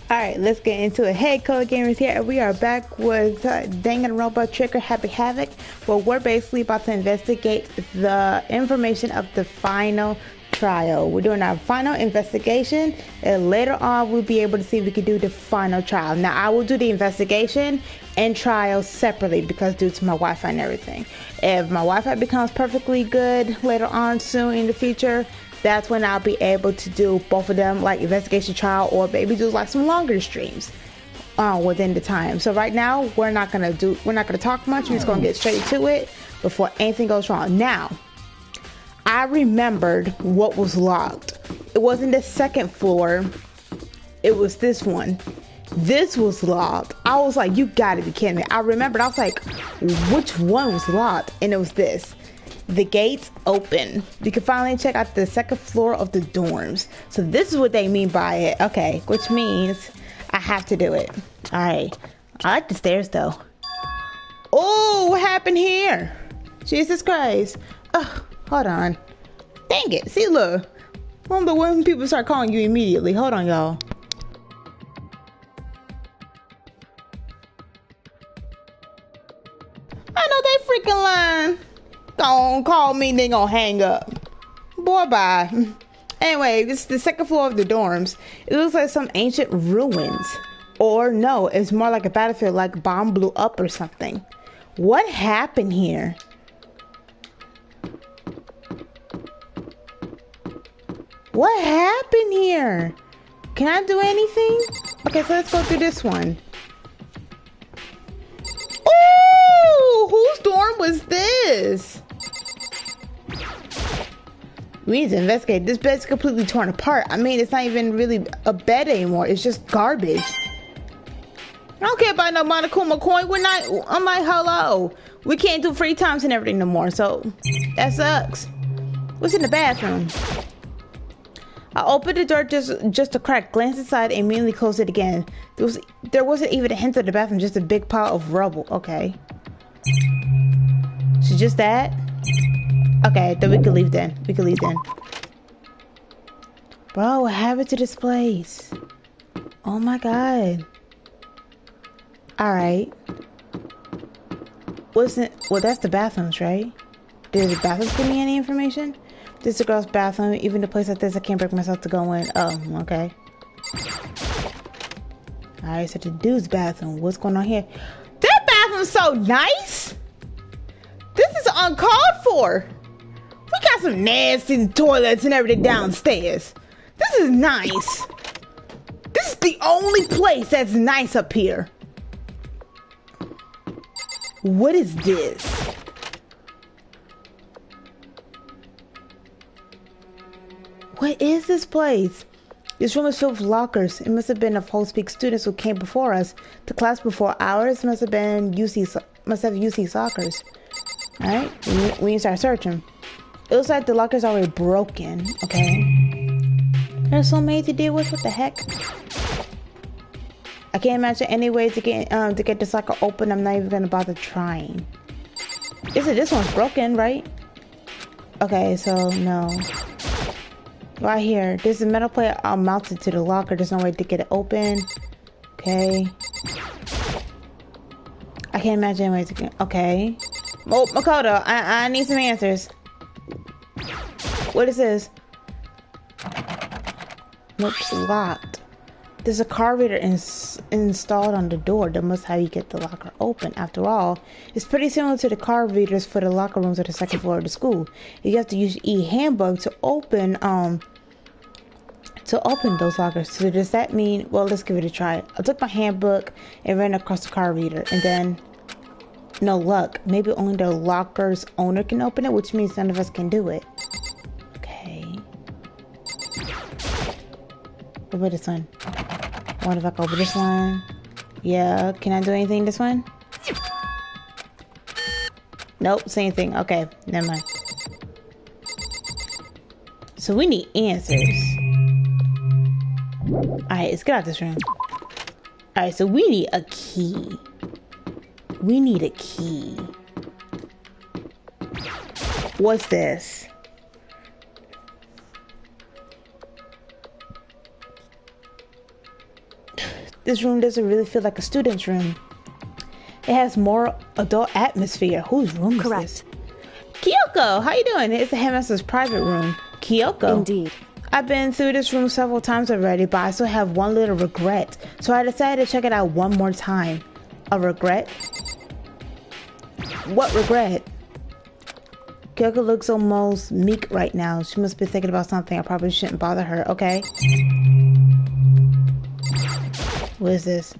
Alright, let's get into it. Hey, Color Gamers here, and we are back with Danganrompa Trigger Happy Havoc, where we're basically about to investigate the information of the final trial. We're doing our final investigation, and later on we'll be able to see if we can do the final trial. Now, I will do the investigation and trial separately because due to my Wi-Fi and everything. If my Wi-Fi becomes perfectly good later on soon in the future, that's when I'll be able to do both of them, like investigation trial, or maybe do like some longer streams within the time. So right now we're not gonna talk much. We're just gonna get straight to it before anything goes wrong. Now, I remembered what was locked. It wasn't the second floor. It was this one. This was locked. I was like, you gotta be kidding me. I remembered. I was like, which one was locked? And it was this. The gates open. You can finally check out the second floor of the dorms. So this is what they mean by it. Okay, which means I have to do it. All right. I like the stairs though. Oh, what happened here? Jesus Christ. Oh, hold on. Dang it. See, look. I don't know when people start calling you immediately. Hold on, y'all. I know they freaking lying. Don't call me, they gonna hang up. Boy, bye. Anyway, this is the second floor of the dorms. It looks like some ancient ruins. Or no, it's more like a battlefield, like a bomb blew up or something. What happened here? What happened here? Can I do anything? Okay, so let's go through this one. Oh, whose dorm was this? We need to investigate. This bed's completely torn apart. I mean, it's not even really a bed anymore. It's just garbage. I don't care about no Monokuma coin. We're not. I'm like, hello. We can't do free times and everything no more. So that sucks. What's in the bathroom? I opened the door just a crack, glanced inside, and immediately closed it again. There wasn't even a hint of the bathroom, just a big pile of rubble. Okay. So just that. Okay, then we can leave then. We can leave then. Bro, what happened to this place? Oh my god. Alright. Wasn't... Well, that's the bathrooms, right? Did the bathrooms give me any information? This is the girl's bathroom. Even the place like this, I can't break myself to go in. Oh, okay. Alright, so the dude's bathroom. What's going on here? That bathroom's so nice! This is uncalled for! We got some nasty toilets and everything downstairs. This is nice. This is the only place that's nice up here. What is this? What is this place? This room is filled with lockers. It must have been of Whole-Speak students who came before us. The class before ours must have UC Soccers. Alright, we need to start searching. It looks like the lockers are already broken. Okay. There's so many to deal with. What the heck? I can't imagine any way to get this locker open. I'm not even gonna bother trying. This one's broken, right? Okay, so no. Right here. There's a metal plate mounted to the locker. There's no way to get it open. Okay. I can't imagine any way to get. Okay. Oh, Makoto, I need some answers. What is this? Nope, locked. There's a card reader installed on the door that must have you get the locker open. After all, it's pretty similar to the card readers for the locker rooms at the second floor of the school. You have to use e-handbook to open those lockers. So does that mean? Well, let's give it a try. I took my handbook and ran across the card reader, and then no luck. Maybe only the locker's owner can open it, which means none of us can do it. What about this one? What if I go over this one? Yeah, can I do anything this one? Nope, same thing. Okay, never mind. So we need answers. Alright, let's get out of this room. Alright, so we need a key. We need a key. What's this? this room doesn't really feel like a student's room. It has more adult atmosphere. Whose room is this? Kyoko, how you doing? It's the headmaster's private room. Kyoko. Indeed. I've been through this room several times already, but I still have one little regret. So I decided to check it out one more time. A regret? What regret? Kyoko looks almost meek right now. She must be thinking about something. I probably shouldn't bother her. Okay. What is this?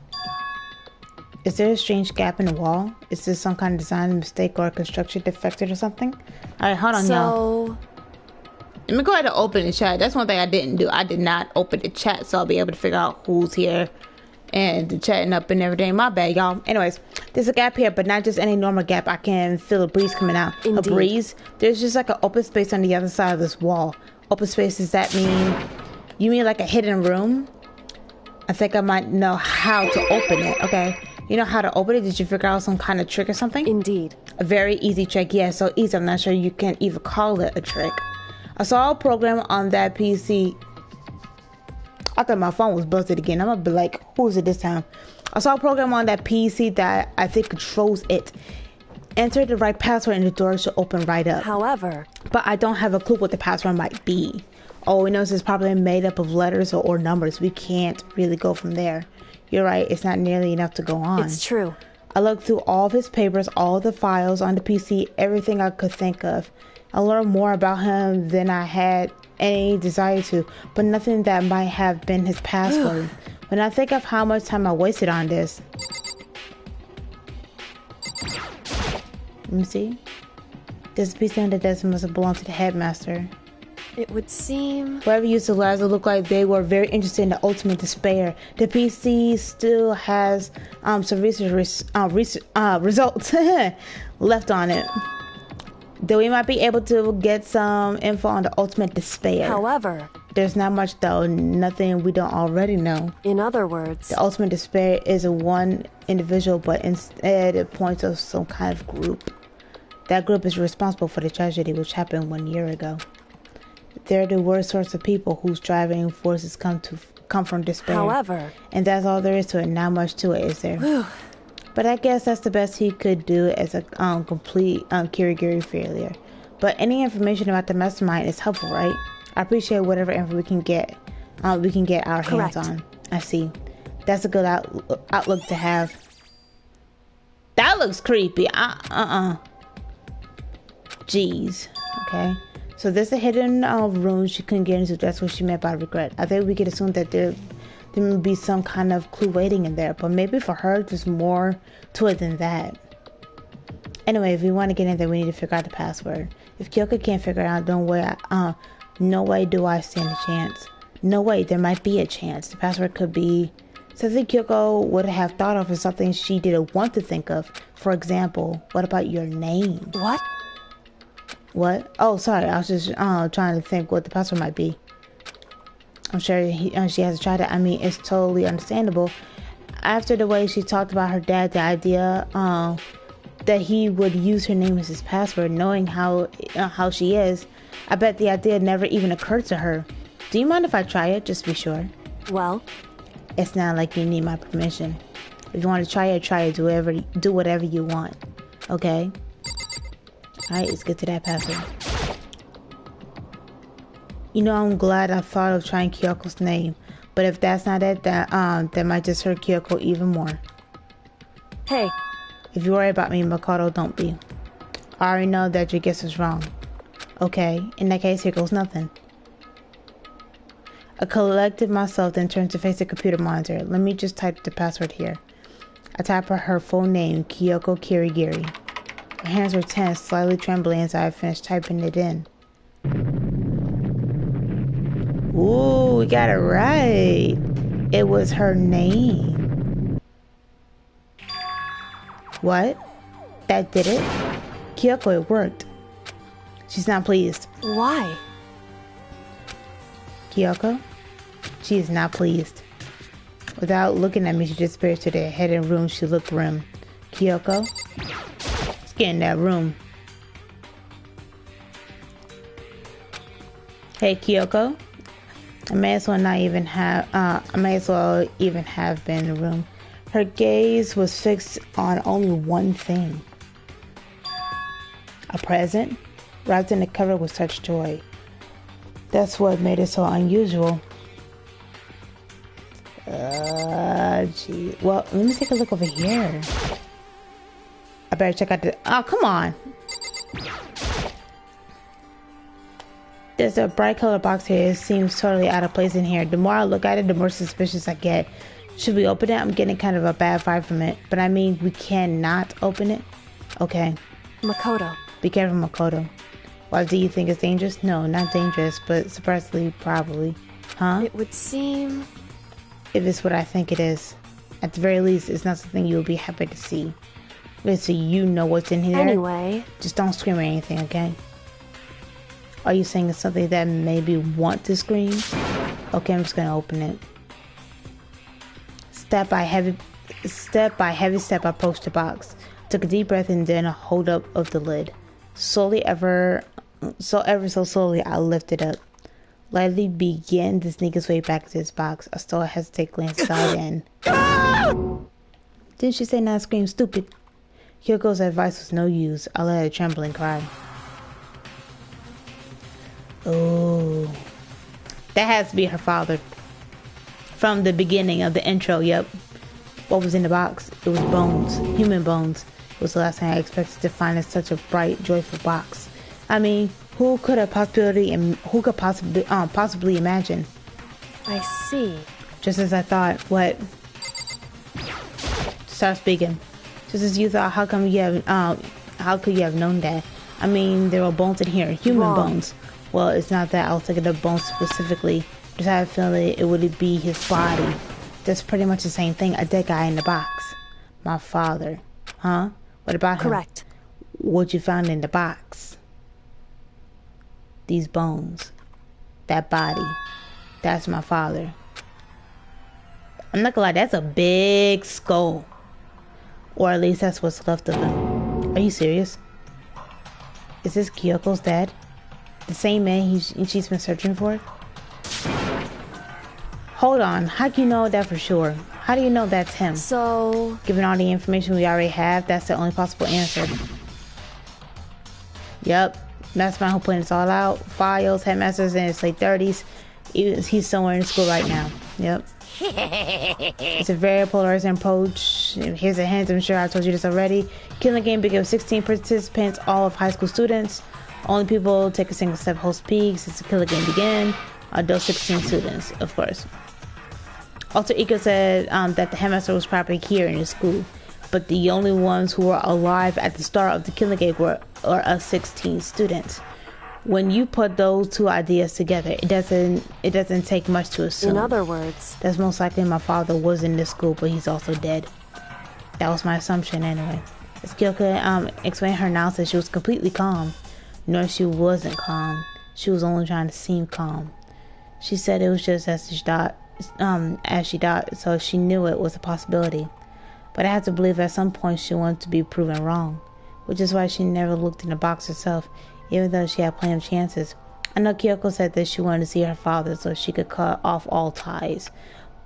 Is there a strange gap in the wall? Is this some kind of design mistake or a construction defected or something? Alright, hold on, y'all. Let me go ahead and open the chat. That's one thing I didn't do. I did not open the chat, so I'll be able to figure out who's here and the chatting up and everything. My bad, y'all. Anyways, there's a gap here, but not just any normal gap. I can feel a breeze coming out. Indeed. A breeze? There's just like an open space on the other side of this wall. Open space, does that mean... You mean like a hidden room? I think I might know how to open it. Okay. You know how to open it? Did you figure out some kind of trick or something? Indeed. A very easy trick. Yeah, so easy. I'm not sure you can even call it a trick. I saw a program on that PC. I thought my phone was busted again. I'm gonna be like, who is it this time? I saw a program on that PC that I think controls it. Enter the right password and the door should open right up. However, but I don't have a clue what the password might be. All we know is it's probably made up of letters or numbers. We can't really go from there. You're right, it's not nearly enough to go on. It's true. I looked through all of his papers, all the files on the PC, everything I could think of. I learned more about him than I had any desire to, but nothing that might have been his password. When I think of how much time I wasted on this. Let me see. This PC on the desk must have belonged to the headmaster. It would seem... Whoever used the labs, it looked like they were very interested in the ultimate despair. The PC still has some research results left on it. Though we might be able to get some info on the ultimate despair. However... There's not much though, nothing we don't already know. In other words... The ultimate despair isn't one individual, but instead it points to some kind of group. That group is responsible for the tragedy which happened 1 year ago. They're the worst sorts of people whose driving forces come from despair. However... And that's all there is to it. Not much to it, is there? Whew. But I guess that's the best he could do as a complete Kirigiri failure. But any information about the mastermind is helpful, right? I appreciate whatever info we can get our hands on. I see. That's a good outlook to have. That looks creepy. Jeez. Okay. So there's a hidden room she couldn't get into. That's what she meant by regret. I think we could assume that there may be some kind of clue waiting in there. But maybe for her, there's more to it than that. Anyway, if we want to get in there, we need to figure out the password. If Kyoko can't figure it out, no way do I stand a chance. No way, there might be a chance. The password could be something Kyoko would have thought of, or something she didn't want to think of. For example, what about your name? What? What? Oh, sorry. I was just trying to think what the password might be. I'm sure she hasn't tried it. I mean, it's totally understandable. After the way she talked about her dad, the idea that he would use her name as his password, knowing how she is, I bet the idea never even occurred to her. Do you mind if I try it? Just to be sure. Well, it's not like you need my permission. If you want to try it. Do whatever you want. Okay? Alright, let's get to that password. You know, I'm glad I thought of trying Kyoko's name. But if that's not it, that might just hurt Kyoko even more. Hey. If you worry about me, Makoto, don't be. I already know that your guess is wrong. Okay, in that case, here goes nothing. I collected myself, then turned to face the computer monitor. Let me just type the password here. I typed her full name, Kyoko Kirigiri. My hands were tense, slightly trembling as I finished typing it in. Ooh, we got it right. It was her name. What? That did it? Kyoko, it worked. She's not pleased. Why? Kyoko? She is not pleased. Without looking at me, she disappears to the hidden room. She looked grim. Kyoko? Let's get in that room. Hey, Kyoko? I may as well not even have. I may as well even have been in the room. Her gaze was fixed on only one thing. A present, wrapped in a cover with such joy. That's what made it so unusual. Gee. Well, let me take a look over here. I better check out the. Oh, come on. There's a bright color box here. It seems totally out of place in here. The more I look at it, the more suspicious I get. Should we open it? I'm getting kind of a bad vibe from it. But I mean, we cannot open it. Okay. Makoto. Be careful, Makoto. Why do you think it's dangerous? No, not dangerous, but surprisingly, probably. Huh? It would seem... If it's what I think it is. At the very least, it's not something you'll be happy to see. Wait, so you know what's in here? Anyway. Just don't scream or anything, okay? Are you saying it's something that made me want to scream? Okay, I'm just gonna open it. Step by heavy step, I approached the box. Took a deep breath and then a hold up of the lid. Ever so slowly, I lifted up. Lightly began to sneak his way back into his box. I still hesitate, glanced inside in. Didn't she say not scream, stupid? Kyoko's advice was no use. I let her tremble and cry. Oh, that has to be her father. From the beginning of the intro, yep. What was in the box? It was bones, human bones. It was the last thing I expected to find in such a bright, joyful box. I mean, who could possibly imagine? I see. Just as I thought. What? Start speaking. Just as you thought. How could you have known that? I mean, there were bones in here, human bones. Well, it's not that I was thinking of bones specifically. Just had a feeling it would be his body. That's pretty much the same thing. A dead guy in the box. My father. Huh? What about him? Correct. What you found in the box? These bones. That body. That's my father. I'm not gonna lie, that's a big skull. Or at least that's what's left of him. Are you serious? Is this Kyoko's dad? The same man she's been searching for? Hold on, how do you know that for sure? How do you know that's him? So... Given all the information we already have, that's the only possible answer. Yep, that's my whole plan. It's all out. Files, headmasters in his late 30s. He's somewhere in school right now. Yep. It's a very polarizing approach. Here's a hint, I'm sure I told you this already. Killing game began with 16 participants, all of high school students. Only people take a single step host peak since the killer game began. Those 16 students, of course. Alter Ego said that the headmaster was probably here in his school, but the only ones who were alive at the start of the killing game were us 16 students. When you put those two ideas together, it doesn't take much to assume. In other words, that's most likely my father was in this school, but he's also dead. That was my assumption anyway. As Kyoko explained her analysis, she was completely calm. No, she wasn't calm. She was only trying to seem calm. She said it was just as she died, so she knew it was a possibility. But I had to believe at some point she wanted to be proven wrong, which is why she never looked in the box herself, even though she had plenty of chances. I know Kyoko said that she wanted to see her father so she could cut off all ties,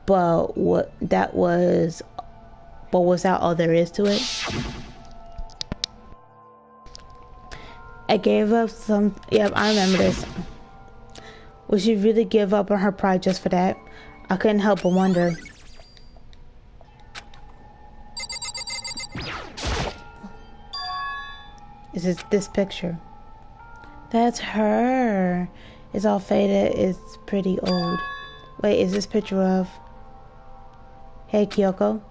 but was that all there is to it? I gave up some. Yep, I remember this. Would she really give up on her pride just for that? I couldn't help but wonder. Is it this picture? That's her. It's all faded. It's pretty old. Wait, is this picture of... Hey, Kyoko?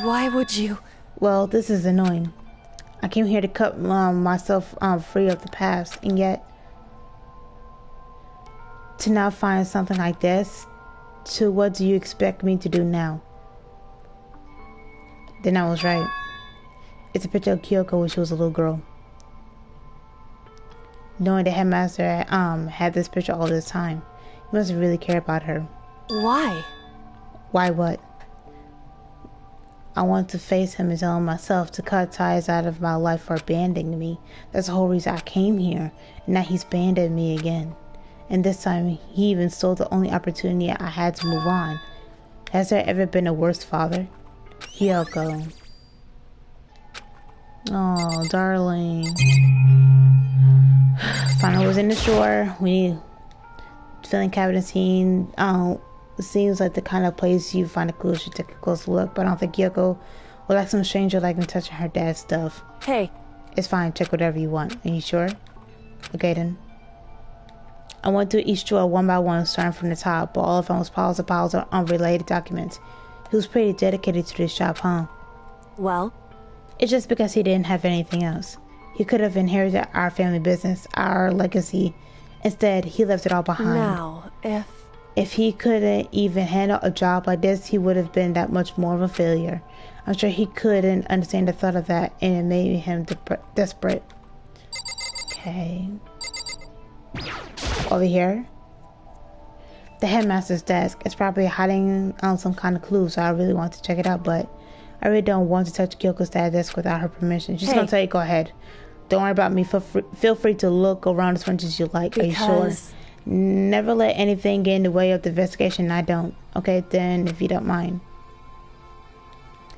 Why would you... Well, this is annoying. I came here to cut myself free of the past, and yet... to now find something like this, to what do you expect me to do now? Then I was right. It's a picture of Kyoko when she was a little girl. Knowing the headmaster had this picture all this time, he must really care about her. Why? Why what? I want to face him and tell him myself to cut ties out of my life for abandoning me. That's the whole reason I came here, and now he's abandoned me again. And this time, he even stole the only opportunity I had to move on. Has there ever been a worse father? Kyoko. Oh, darling. Final was in the drawer. We filling cabinet scene. Seems like the kind of place you find a clue should take a close look, but I don't think Kyoko will like some stranger like me touching her dad's stuff. Hey. It's fine, check whatever you want. Are you sure? Okay then. I went through each drawer one by one, starting from the top, but all I found was piles and piles of unrelated documents. He was pretty dedicated to this job, huh? Well? It's just because he didn't have anything else. He could have inherited our family business, our legacy. Instead, he left it all behind. Now, If he couldn't even handle a job like this, he would have been that much more of a failure. I'm sure he couldn't understand the thought of that, and it made him desperate. Okay. Over here. The headmaster's desk. It's probably hiding on some kind of clue, so I really want to check it out, but I really don't want to touch Kyoko's dad's desk without her permission. She's gonna tell you, go ahead. Don't worry about me. Feel free to look around as much as you like. Are you sure? Never let anything get in the way of the investigation. I don't. Okay, then, if you don't mind.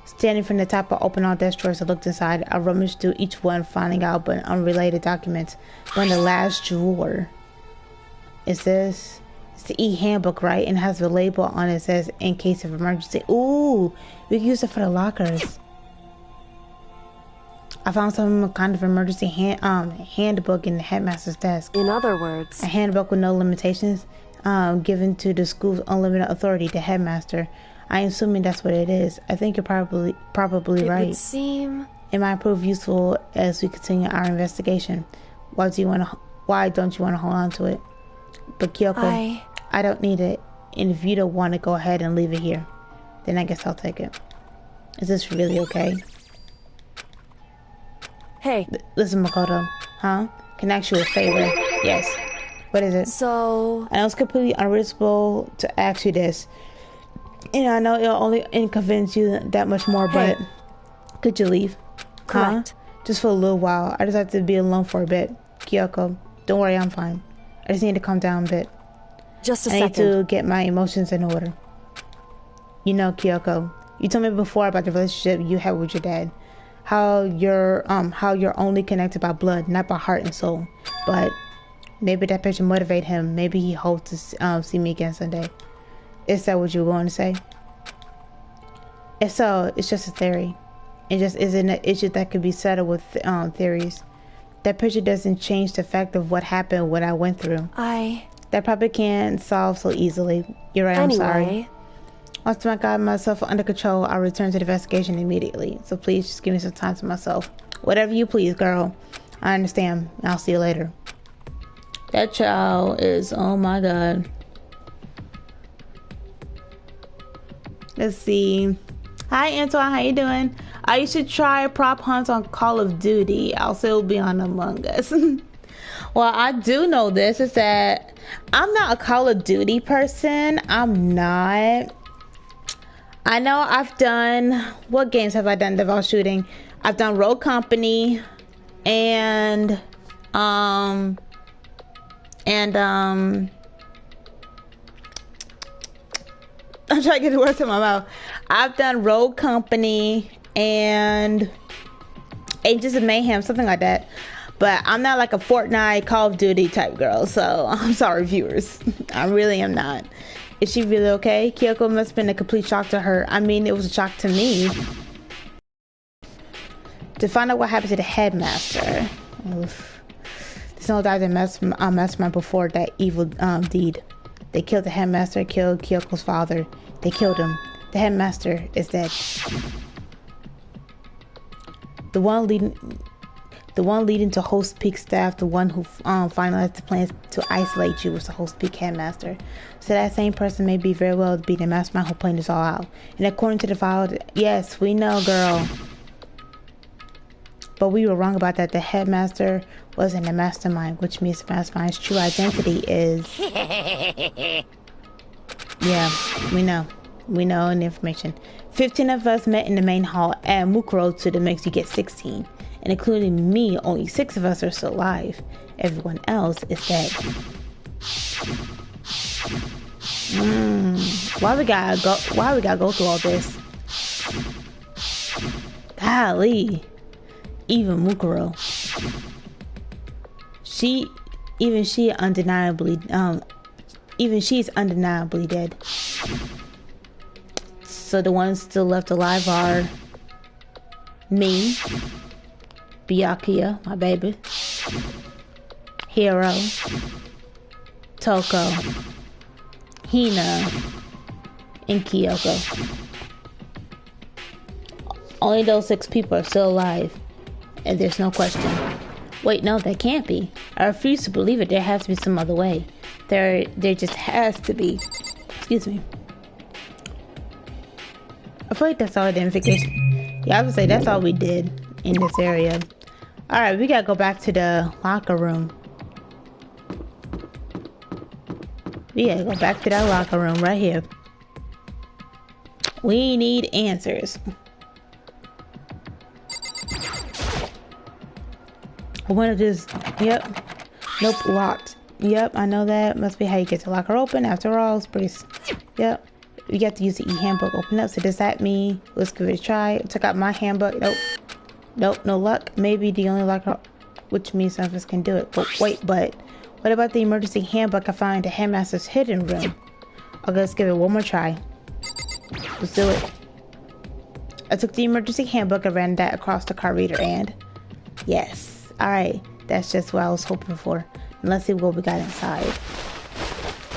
Standing from the top, I opened all desk drawers and looked inside. I rummaged through each one, finding out but unrelated documents. But in the last drawer, it's the e-handbook, right? And it has a label on it that says, in case of emergency. Ooh, we can use it for the lockers. I found some kind of emergency handbook in the headmaster's desk. In other words, a handbook with no limitations, given to the school's unlimited authority, the headmaster. I'm assuming that's what it is. I think you're probably right. It would seem it might prove useful as we continue our investigation. Why don't you want to hold on to it? But Kyoko, I don't need it. And if you don't want to, go ahead and leave it here. Then I guess I'll take it. Is this really okay? Hey. Listen, Makoto. Huh? Can I ask you a favor? Yes. What is it? So... I know it's completely unreasonable to ask you this. You know, I know it'll only inconvenience you that much more, but... Could you leave? Correct. Huh? Just for a little while. I just have to be alone for a bit. Kyoko, don't worry, I'm fine. I just need to calm down a bit. Just a second. I need to get my emotions in order. You know, Kyoko, you told me before about the relationship you had with your dad. How you're only connected by blood, not by heart and soul. But maybe that picture motivate him. Maybe he hopes to see me again someday. Is that what you were going to say? If so, it's just a theory. It just isn't an issue that could be settled with theories. That picture doesn't change the fact of what happened, what I went through. That probably can't solve so easily. You're right, I'm sorry. Once I got myself under control, I'll return to the investigation immediately. So please just give me some time to myself. Whatever you please, girl. I understand. I'll see you later. That child is, oh my god. Let's see. Hi Antoine, how you doing? You should try prop hunts on Call of Duty. I'll still be on Among Us. Well, I do know this is that I'm not a Call of Duty person. I'm not. I know I've done, what games have I done about shooting? I've done Rogue Company and I'm trying to get the words in my mouth. I've done Rogue Company and Agents of Mayhem, something like that. But I'm not like a Fortnite, Call of Duty type girl, so I'm sorry, viewers. I really am not. Is she really okay? Kyoko must have been a complete shock to her. I mean, it was a shock to me. To find out what happened to the headmaster. Oof. There's no doubt that mastermind before that evil deed. They killed the headmaster, killed Kyoko's father. They killed him. The headmaster is dead. The one leading to Host Peak staff, the one who finalized the plans to isolate you, was the Host Peak headmaster. So that same person may be very well be the mastermind who planned this all out. And according to the file, yes, we know, girl. But we were wrong about that. The headmaster wasn't a mastermind, which means the mastermind's true identity is... Yeah, we know. We know the information. 15 of us met in the main hall. Add Mukuro to the mix, you get 16. And including me, only 6 of us are still alive. Everyone else is dead. Why we gotta go through all this? Golly. Even Mukuro. Even she's undeniably dead. So the ones still left alive are me, Byakuya, my baby, Hiro, Toko, Hina, and Kyoko. Only those 6 people are still alive, and there's no question. Wait, no, that can't be. I refuse to believe it. There has to be some other way. There just has to be. Excuse me. I feel like that's all identification. Yeah, I would say that's all we did in this area. Alright, we gotta go back to the locker room. We gotta go back to that locker room right here. We need answers. One of this, yep. Nope, locked. Yep, I know that. Must be how you get the locker open. After all, it's pretty, yep. You got to use the e-handbook open up. So does that mean, let's give it a try. Took out my handbook. Nope. Nope, no luck. Maybe the only locker, which means some of us can do it. But wait, what about the emergency handbook I found in the headmaster's hidden room? Okay, let's give it one more try. Let's do it. I took the emergency handbook and ran that across the card reader and... Yes. Alright. That's just what I was hoping for. And let's see what we got inside.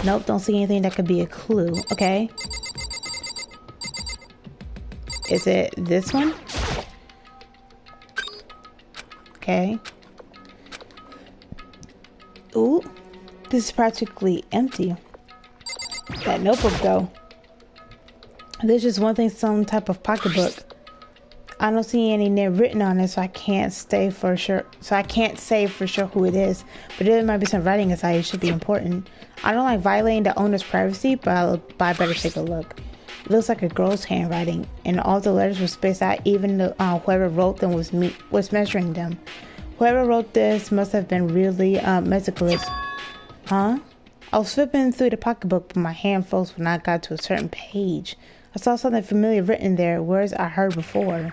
Nope, don't see anything that could be a clue. Okay. Is it this one? Okay. Ooh. This is practically empty. That notebook though. There's just one thing, some type of pocketbook. I don't see any name written on it, so I can't say for sure who it is. But there might be some writing inside. It should be important. I don't like violating the owner's privacy, but I better take a look. It looks like a girl's handwriting, and all the letters were spaced out. Even whoever wrote them was measuring them. Whoever wrote this must have been really meticulous. Huh? I was flipping through the pocketbook, but my hand froze when I got to a certain page. I saw something familiar written there, words I heard before.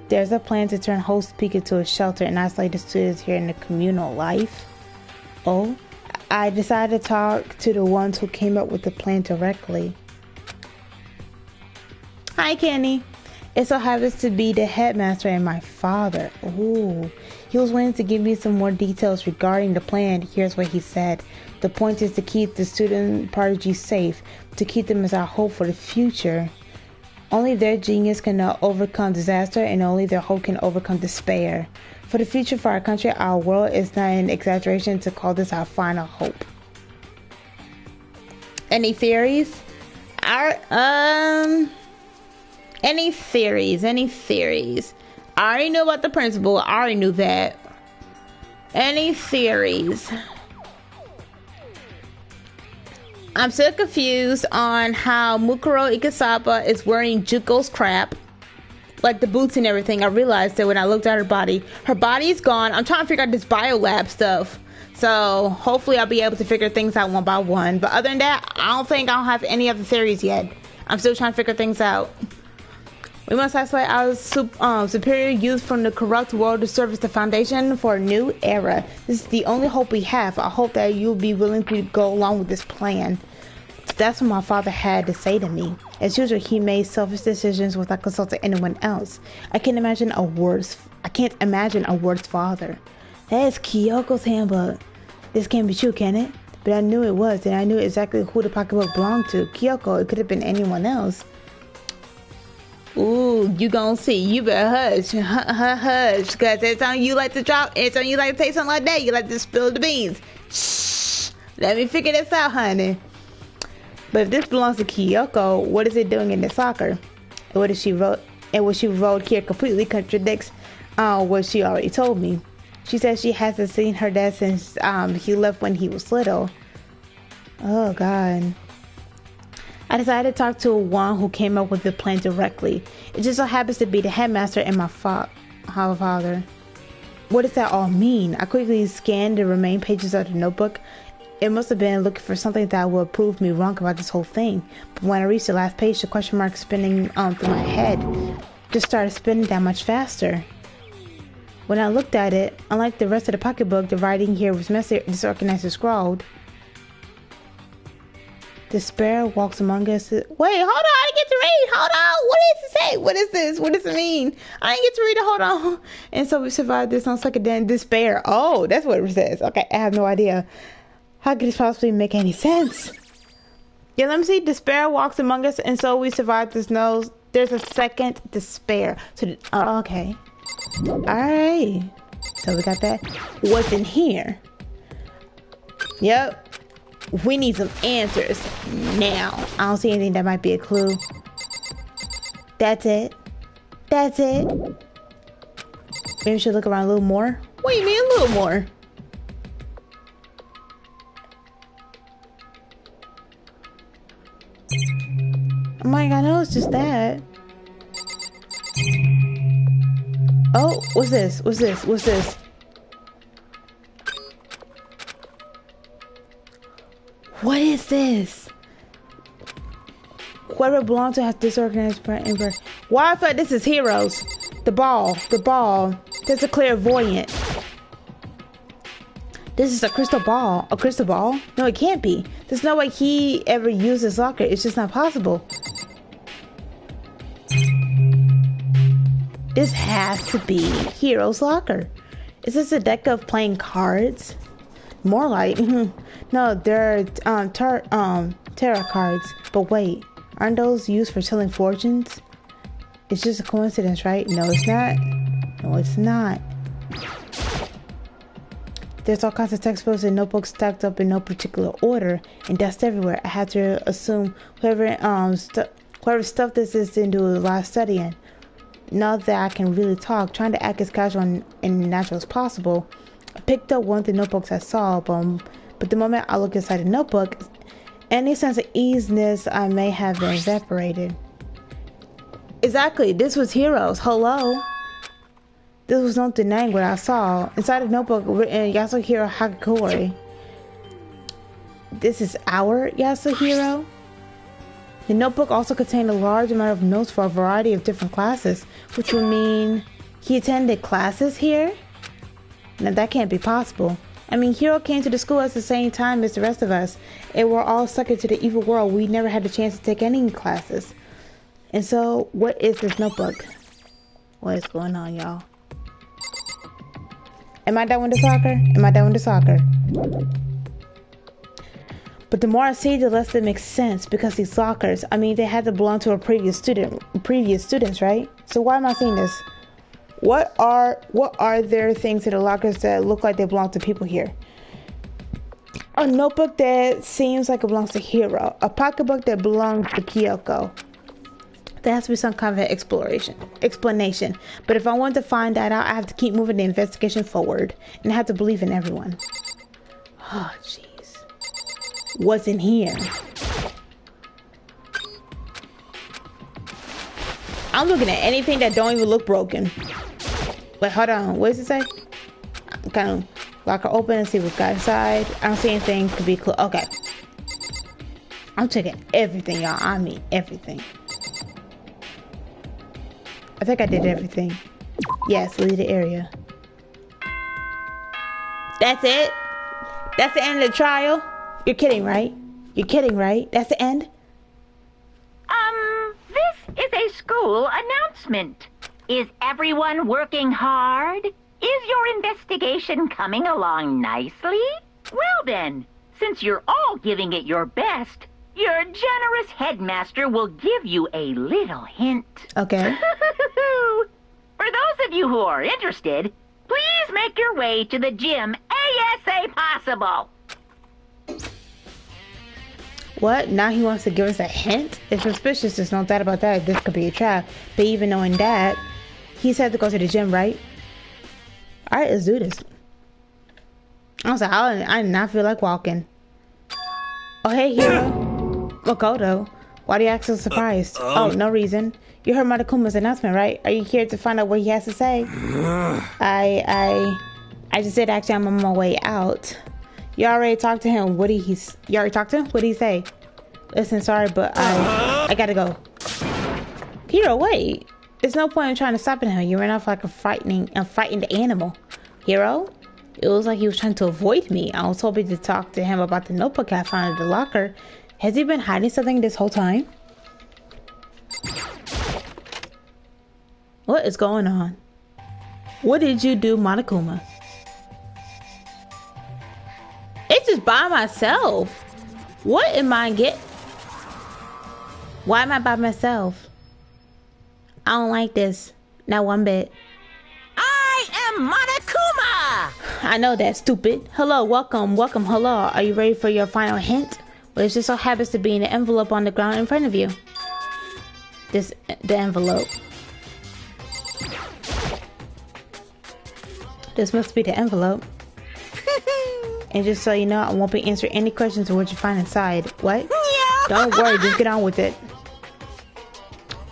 There's a plan to turn Host Peak into a shelter and isolate the students here in the communal life. Oh, I decided to talk to the ones who came up with the plan directly. Hi, Kenny. It so happens to be the headmaster and my father. Ooh. He was waiting to give me some more details regarding the plan. Here's what he said. The point is to keep the student prodigy safe, to keep them as our hope for the future. Only their genius can overcome disaster, and only their hope can overcome despair. For the future, for our country, our world, is not an exaggeration to call this our final hope. Any theories? Any theories? I already knew about the principal. I already knew that. Any theories? I'm still confused on how Mukuro Ikasaba is wearing Juko's crap. Like the boots and everything. I realized that when I looked at her body. Her body's gone. I'm trying to figure out this biolab stuff. So hopefully I'll be able to figure things out one by one. But other than that, I don't have any other theories yet. I'm still trying to figure things out. We must isolate our superior youth from the corrupt world to serve as the foundation for a new era. This is the only hope we have. I hope that you'll be willing to go along with this plan. That's what my father had to say to me. As usual, he made selfish decisions without consulting anyone else. I can't imagine a worse father. That is Kyoko's handbook. This can't be true, can it? But I knew it was, and I knew exactly who the pocketbook belonged to. Kyoko. It could have been anyone else. Ooh, you gonna see. You better hush. Hush. Because every time you like to say something like that, you like to spill the beans. Shh. Let me figure this out, honey. But if this belongs to Kyoko, what is it doing in this locker? And what she wrote here completely contradicts what she already told me. She says she hasn't seen her dad since he left when he was little. Oh, God. I decided to talk to one who came up with the plan directly. It just so happens to be the headmaster and my father. What does that all mean? I quickly scanned the remaining pages of the notebook. It must have been looking for something that would prove me wrong about this whole thing. But when I reached the last page, the question mark spinning through my head just started spinning that much faster. When I looked at it, unlike the rest of the pocketbook, the writing here was messy, disorganized, and scrawled. Despair walks among us. Wait, hold on, I didn't get to read. Hold on, what does it say? What is this? What does it mean? I didn't get to read it. Hold on. And so we survived this on second day. Despair. Oh, that's what it says. Okay, I have no idea. How could this possibly make any sense? Yeah, let me see. Despair walks among us, and so we survived this nose. There's a second despair. So, okay. All right. So we got that. What's in here? Yep. We need some answers now. I don't see anything that might be a clue. That's it. That's it. Maybe we should look around a little more. What do you mean a little more? Oh my god, no, it's just that. Oh, what's this? What's this? What's this? What is this? Whoever belongs to has disorganized brain. Why I thought this is Heroes? The ball. The ball. There's a clairvoyant. This is a crystal ball. A crystal ball? No, it can't be. There's no way he ever used his locker. It's just not possible. This has to be Hero's locker. Is this a deck of playing cards? More like, no, they're tarot cards. But wait, aren't those used for telling fortunes? It's just a coincidence, right? No, it's not. No, it's not. There's all kinds of textbooks and notebooks stacked up in no particular order, and dust everywhere. I had to assume whoever stuffed this is didn't do a lot of studying. Now that I can really talk, trying to act as casual and natural as possible, I picked up one of the notebooks I saw, but the moment I looked inside the notebook, any sense of easiness I may have been evaporated. Exactly, this was Heroes. Hello? This was not denying what I saw. Inside the notebook written Yasuhiro Hagakure. This is our Yasuhiro? The notebook also contained a large amount of notes for a variety of different classes, which would mean he attended classes here? Now that can't be possible. I mean, Hiro came to the school at the same time as the rest of us, and we're all sucked into the evil world. We never had the chance to take any classes. And so, what is this notebook? What is going on, y'all? Am I done with the soccer? Am I done with the soccer? But the more I see, the less it makes sense, because these lockers, I mean, they had to belong to a previous students, right? So why am I seeing this? What are there things in the lockers that look like they belong to people here? A notebook that seems like it belongs to Hiro. A pocketbook that belongs to Kyoko. There has to be some kind of explanation. But if I want to find that out, I have to keep moving the investigation forward. And I have to believe in everyone. Oh, jeez. What's in here? I'm looking at anything that don't even look broken. Wait, hold on. What does it say? I'm kind of lock her open and see what's got inside. I don't see anything to be close. Okay. I'm checking everything, y'all. I mean everything. I think I did everything. Yes, leave the area. That's it? That's the end of the trial? You're kidding, right? You're kidding, right? That's the end? This is a school announcement. Is everyone working hard? Is your investigation coming along nicely? Well then, since you're all giving it your best, your generous headmaster will give you a little hint. Okay. For those of you who are interested, please make your way to the gym ASA possible. What? Now he wants to give us a hint? It's suspicious, there's no doubt about that. This could be a trap. But even knowing that, he said to go to the gym, right? Alright, let's do this. I was like, I did not feel like walking. Oh, hey, Hiro. Makoto. Why do you act so surprised? Oh, no reason. You heard Matakuma's announcement, right? Are you here to find out what he has to say? I just said actually I'm on my way out. You already talked to him. You already talked to him? What did he say? Listen, sorry, but I gotta go. Hero, wait. There's no point in trying to stop him. You ran off like a frightened animal. Hero? It was like he was trying to avoid me. I was hoping to talk to him about the notebook I found in the locker. Has he been hiding something this whole time? What is going on? What did you do, Monokuma? It's just by myself. What am I Why am I by myself? I don't like this. Not one bit. I am Monokuma! I know that, stupid. Hello, welcome, hello. Are you ready for your final hint? Well, it just so happens to be in the envelope on the ground in front of you. The envelope. This must be the envelope. And just so you know, I won't be answering any questions of what you find inside. What? Don't worry, just get on with it.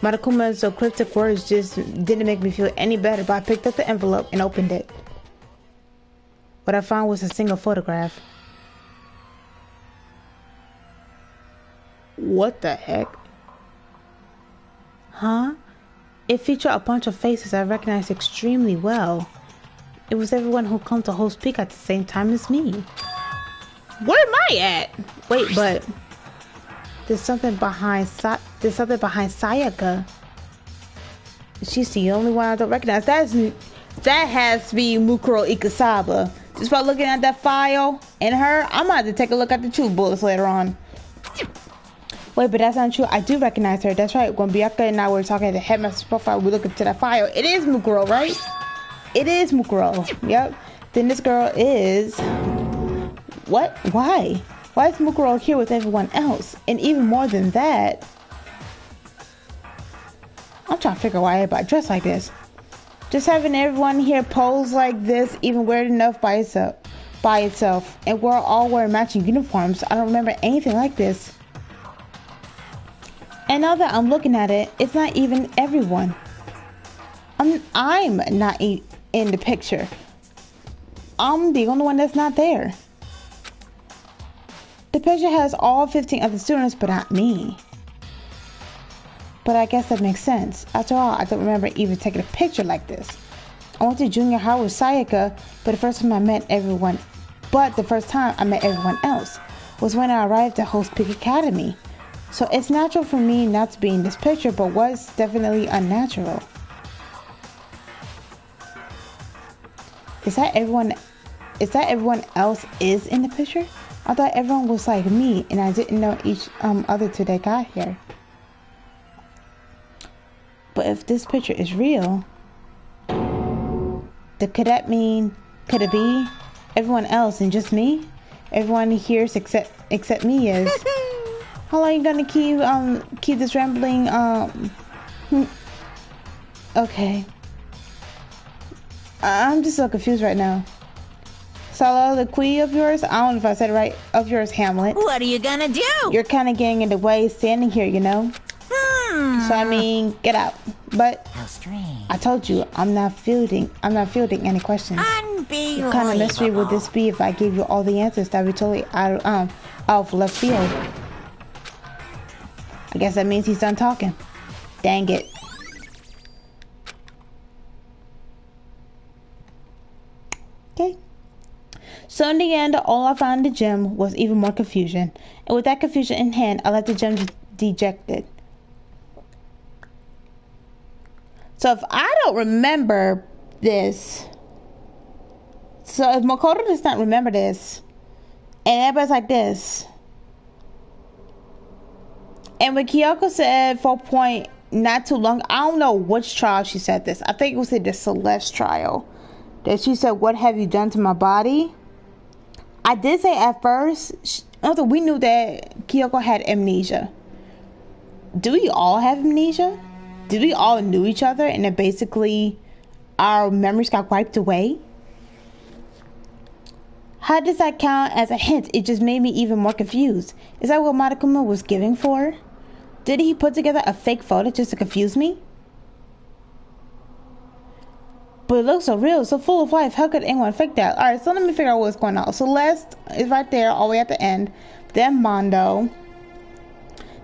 Matakuma's cryptic words just didn't make me feel any better, but I picked up the envelope and opened it. What I found was a single photograph. What the heck? Huh? It featured a bunch of faces I recognized extremely well. It was everyone who come to Host Peak at the same time as me. Where am I at? Wait, but there's something behind Sayaka. She's the only one I don't recognize. That has to be Mukuro Ikasaba. Just by looking at that file and her, I'm gonna have to take a look at the truth bullets later on. Wait, but that's not true. I do recognize her. That's right. When Byakuya and I were talking at the headmaster's profile, we looked into that file. It is Mukuro, right? It is Mukuro. Yep. Then this girl is... What? Why? Why is Mukuro here with everyone else? And even more than that... I'm trying to figure out why everybody dressed like this. Just having everyone here pose like this, even weird enough by itself. And we're all wearing matching uniforms. I don't remember anything like this. And now that I'm looking at it, it's not even everyone. I'm not in the picture. I'm the only one that's not there. The picture has all 15 other students, but not me. But I guess that makes sense. After all, I don't remember even taking a picture like this. I went to junior high with Sayaka, but the first time I met everyone else was when I arrived at Host Peak Academy. So it's natural for me not to be in this picture, but was definitely unnatural. Is that everyone else is in the picture? I thought everyone was like me, and I didn't know each other till they got here. But if this picture is real, could it be everyone else and just me? Everyone here except me is. How long are you gonna keep this rambling? Okay. I'm just so confused right now. Solo, the queen of yours, I don't know if I said it right, of yours, Hamlet. What are you gonna do? You're kind of getting in the way standing here, you know? So I mean, get out. But how strange. I told you, I'm not fielding any questions. Unbelievable. What kind of mystery would this be if I gave you all the answers that would be totally out of left field? I guess that means he's done talking. Dang it. Okay. So in the end, all I found in the gym was even more confusion. And with that confusion in hand, I left the gym dejected. So if I don't remember this, so if Makoto does not remember this, and everybody's like this, and when Kyoko said 4 point not too long, I don't know which trial she said this. I think it was the Celeste trial. That she said, "What have you done to my body?" I did say at first, although we knew that Kyoko had amnesia. Do we all have amnesia? Did we all knew each other and then basically our memories got wiped away? How does that count as a hint? It just made me even more confused. Is that what Monokuma was giving for? Did he put together a fake photo just to confuse me? But it looks so real, so full of life. How could anyone fake that? Alright, so let me figure out what's going on. Celeste is right there, all the way at the end. Then Mondo.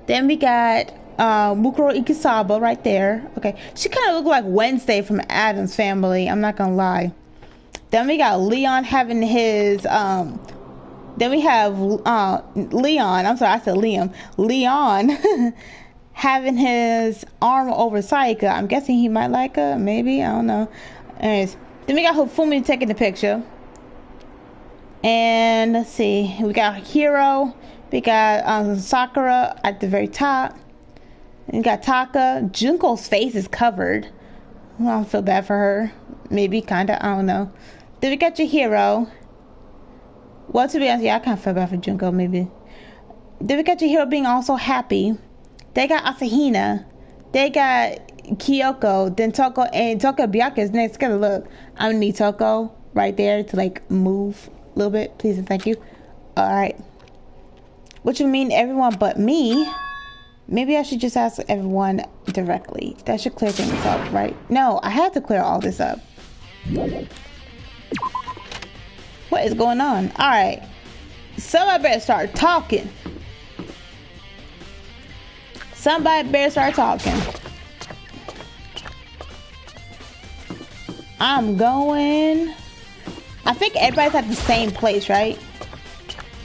Then we got Mukuro Ikisaba right there. Okay, she kind of looked like Wednesday from Addams Family. I'm not gonna lie. Then we got Leon having his then we have Leon. I'm sorry, I said Liam. Leon having his arm over Sayaka. I'm guessing he might like her. Maybe, I don't know. Anyways, then we got Hofumi taking the picture. And let's see, we got Hiro. We got Sakura at the very top. We got Taka. Junko's face is covered. I don't feel bad for her. Maybe, kinda, I don't know. Then we got your hero. Well, to be honest, yeah, I kind of feel bad for Junko, maybe. Then we got your hero being also happy. They got Asahina. They got Kyoko. Then Toko and Byakuya is next together. Look, I'm gonna need Toko right there to like move a little bit, please and thank you. Alright. What you mean everyone but me? Maybe I should just ask everyone directly. That should clear things up, right? No, I have to clear all this up. What is going on? Alright. Somebody better start talking. Somebody better start talking. I'm going... I think everybody's at the same place, right?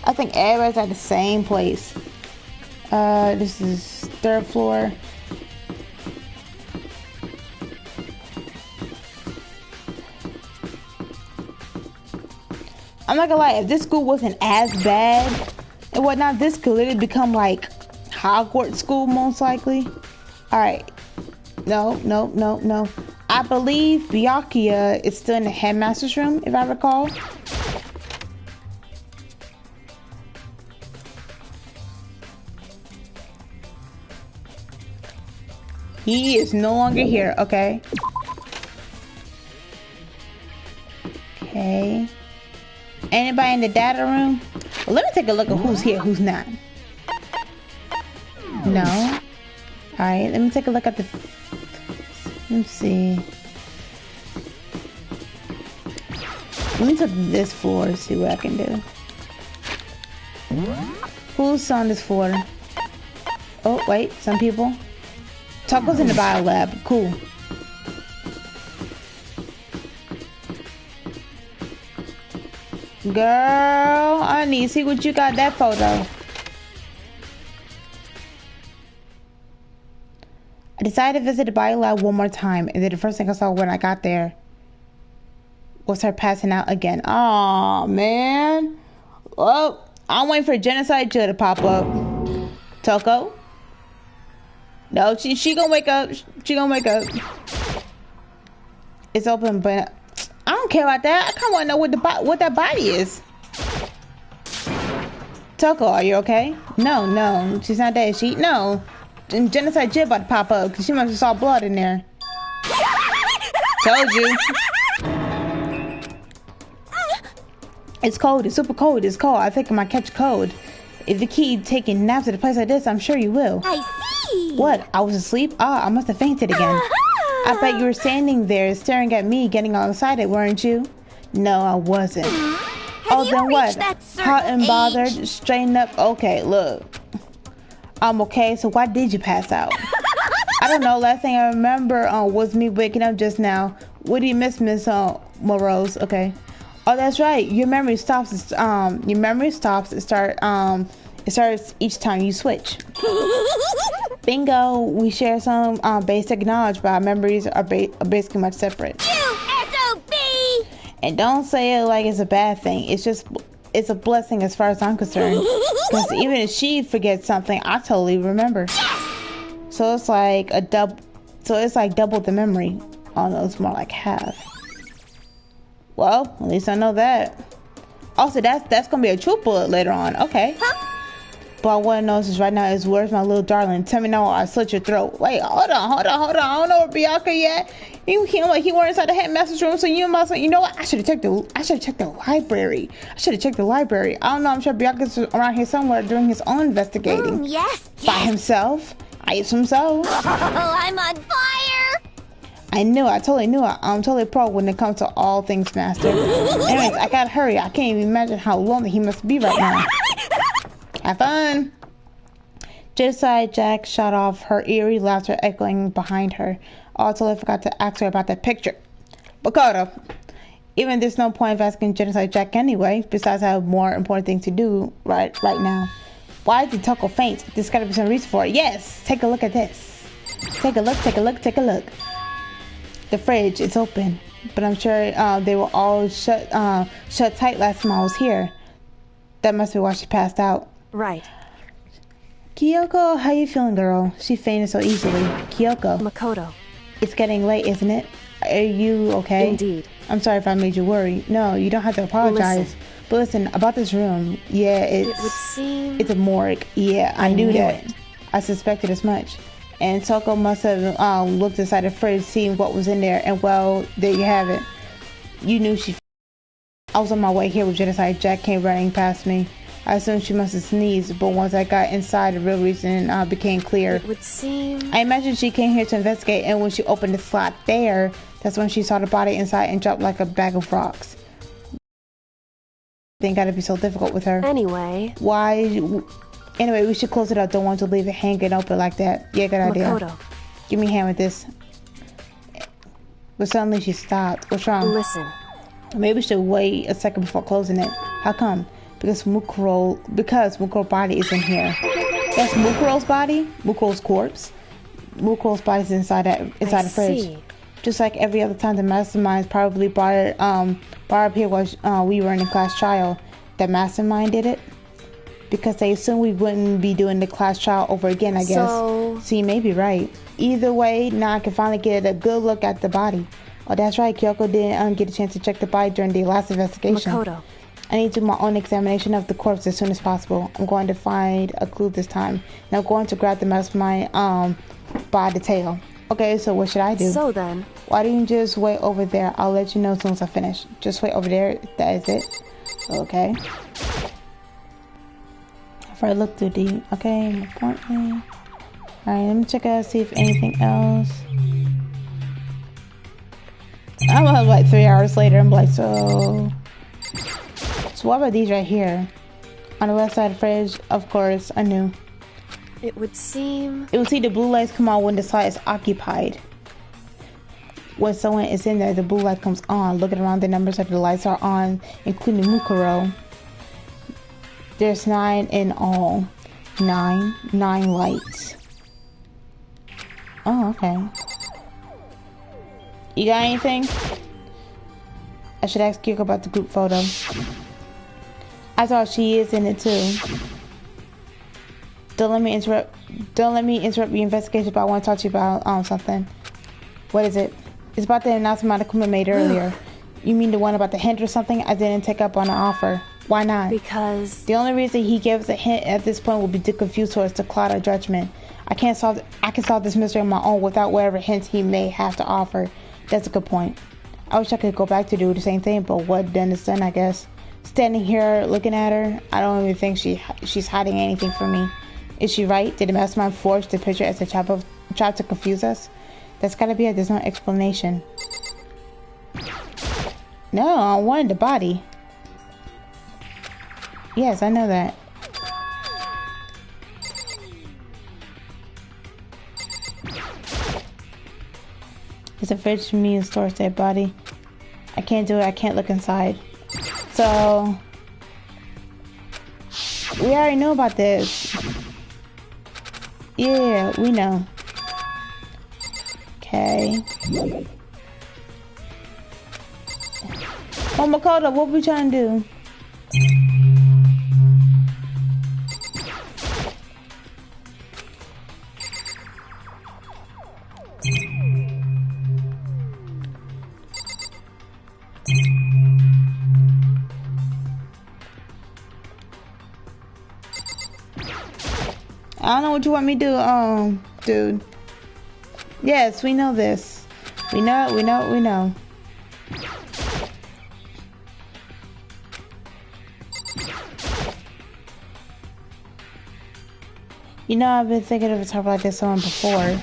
I think everybody's at the same place. This is 3rd floor. I'm not gonna lie, if this school wasn't as bad and whatnot, this could literally become like Hogwarts school most likely. Alright. No. I believe Byakuya is still in the headmaster's room, if I recall. He is no longer here, okay? Okay. Anybody in the data room? Well, let me take a look at who's here, who's not. No. Alright, let me take a look at the... Let's see. Let me take this floor to see what I can do. Who's on this floor? Oh, wait, some people. Toko's in the bio lab. Cool. Girl, I need to see what you got that photo. I decided to visit the bio lab one more time, and then the first thing I saw when I got there was her passing out again. Aw, man. Well, I'm waiting for Genocide Jill to pop up. Toko? No, she gonna wake up. She gonna wake up. It's open, but I don't care about that. I kind of want to know what that body is. Toko, are you okay? No, she's not dead. No. And Genocide Jill about to pop up because she must have saw blood in there. Told you. It's cold. It's super cold. It's cold. I think I might catch cold. If you keep taking naps at a place like this, I'm sure you will. I see. What? I was asleep? Ah, I must have fainted again. I bet you were standing there staring at me getting all excited, weren't you? No, I wasn't. Have then what? Hot and age? bothered, straighten up. Okay, look. I'm okay, so why did you pass out? I don't know. Last thing I remember was me waking up just now. What do you miss, Miss Morose? Okay. Oh, that's right. Your memory stops. It starts each time you switch. Bingo. We share some basic knowledge, but our memories are basically much separate. SOB! And don't say it like it's a bad thing. It's a blessing as far as I'm concerned. Because even if she forgets something, I totally remember. So it's like double the memory. Oh no, it's more like half. Well, at least I know that. Also, that's gonna be a true bullet later on. Okay. Huh? But I want to know is right now is where's my little darling? Tell me now or I slit your throat. Wait, hold on. I don't know where Byakuya yet. He went inside the headmaster's room. So you know what? I should have checked the library. I don't know. I'm sure Byakuya's around here somewhere doing his own investigating. Yes. By himself. I assume so. Oh, I'm on fire! I knew it. I totally knew it. I'm totally pro when it comes to all things master. Anyways, I gotta hurry. I can't even imagine how lonely he must be right now. Have fun. Genocide Jack shot off, her eerie laughter echoing behind her. Oh, I totally forgot to ask her about that picture. Makoto, even there's no point of asking Genocide Jack anyway, besides I have more important things to do right now. Why did Toko faint? There's gotta be some reason for it. Yes! Take a look at this. Take a look, take a look, take a look. The fridge is open, but I'm sure they were all shut tight last time I was here. That must be why she passed out. Right. Kyoko, how you feeling, girl? She fainted so easily. Kyoko. Makoto. It's getting late, isn't it? Are you okay? Indeed. I'm sorry if I made you worry. No, you don't have to apologize. Listen. But listen, about this room, yeah, It would seem... it's a morgue. Yeah, I knew that. it. I suspected as much. And Toko must have looked inside the fridge, seeing what was in there, and well, there you have it. You knew she... I was on my way here with Genocide Jack came running past me. I assumed she must have sneezed, but once I got inside, the real reason became clear. It would seem... I imagine she came here to investigate, and when she opened the slot there, that's when she saw the body inside and dropped like a bag of rocks. Thing gotta be so difficult with her. Anyway... Why... Anyway, we should close it up. Don't want to leave it hanging open like that. Yeah, good idea. Makoto. Give me a hand with this. But suddenly she stopped. What's wrong? Listen. Maybe we should wait a second before closing it. How come? Because Mukuro's body is in here. That's Mukuro's body? Mukuro's corpse? Mukuro's body is inside the fridge. See. Just like every other time the masterminds probably brought it up here while we were in the class trial. The mastermind did it? Because they assumed we wouldn't be doing the class trial over again, I guess. So... See, you may be right. Either way, now I can finally get a good look at the body. Oh, that's right. Kyoko didn't get a chance to check the body during the last investigation. Makoto. I need to do my own examination of the corpse as soon as possible. I'm going to find a clue this time. And I'm going to grab the mastermind by the tail. Okay, so what should I do? So then... Why don't you just wait over there? I'll let you know as soon as I finish. Just wait over there. That is it. Okay. Before I look through the... Okay, appointment. Alright, let me check out, see if anything else. I'm like 3 hours later. I'm like, so what about these right here? On the left side of the fridge, of course, I knew. It would seem... It will see the blue lights come on when the slot is occupied. When someone is in there, the blue light comes on. Looking around, the numbers of the lights are on, including Mukuro. There's 9 in all. 9 lights. Oh, okay. You got anything? I should ask Kyoko about the group photo. I thought she is in it too. Don't let me interrupt your investigation, but I want to talk to you about something. What is it? It's about the announcement my Kuma made earlier. You mean the one about the hint or something? I didn't take up on the offer. Why not? Because... The only reason he gave us a hint at this point would be to confuse us, to cloud our judgment. I can solve this mystery on my own without whatever hints he may have to offer. That's a good point. I wish I could go back to do the same thing, but what done is done, I guess. Standing here looking at her, I don't even think she's hiding anything from me. Is she right? Did the mastermind forge the picture as a trap to confuse us? That's gotta be it. There's no explanation. No, I wanted the body. Yes, I know that. It's a fridge to me and stores dead body. I can't do it. I can't look inside. So we already know about this. Yeah, we know. Okay. Oh, Makoto, what we trying to do? I don't know what you want me to do, dude. Yes, we know this. We know. You know, I've been thinking of a tarp like this one before.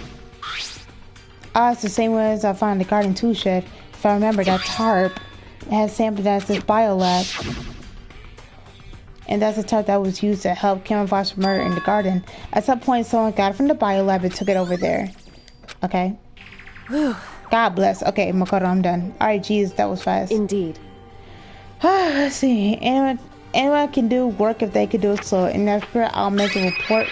Ah, it's the same one as I found in the garden tool shed. If I remember, that tarp has sampled as this biolab. And that's the tarp that was used to help camouflage murder in the garden. At some point, someone got it from the biolab and took it over there. Okay. God bless. Okay, Makoto, I'm done. Alright, geez, that was fast. Indeed. Let's see. Anyone can do work if they could do it slow. And after I'll make a report.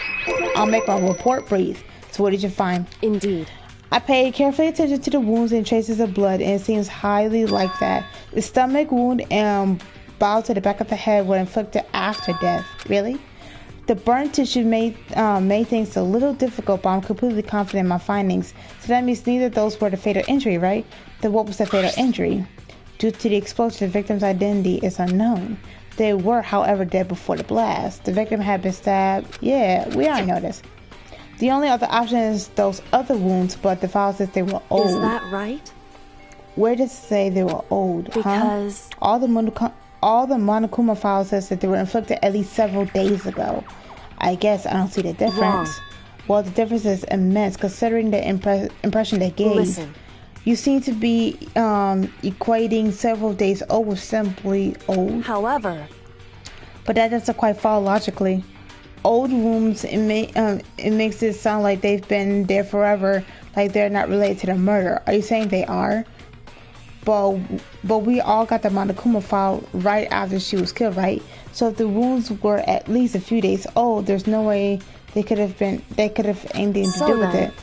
I'll make my report brief. So what did you find? Indeed. I paid carefully attention to the wounds and traces of blood, and it seems highly like that. The stomach wound and bow to the back of the head were inflicted after death. Really? The burn tissue made things a little difficult, but I'm completely confident in my findings. So that means neither of those were the fatal injury, right? Then what was the fatal injury? Due to the explosion, the victim's identity is unknown. They were, however, dead before the blast. The victim had been stabbed. Yeah, we already know this. The only other option is those other wounds, but the file says they were old. Is that right? Where does it say they were old? Because... Huh? All the Monokuma file says that they were inflicted at least several days ago. I guess I don't see the difference. Wrong. Well, the difference is immense considering the impression they gave. Listen. You seem to be equating several days old with simply old. However... But that doesn't quite follow logically. Old wounds, it makes it sound like they've been there forever, like they're not related to the murder. Are you saying they are? But we all got the Monokuma file right after she was killed, right? So if the wounds were at least a few days old, there's no way they could have anything to do with it.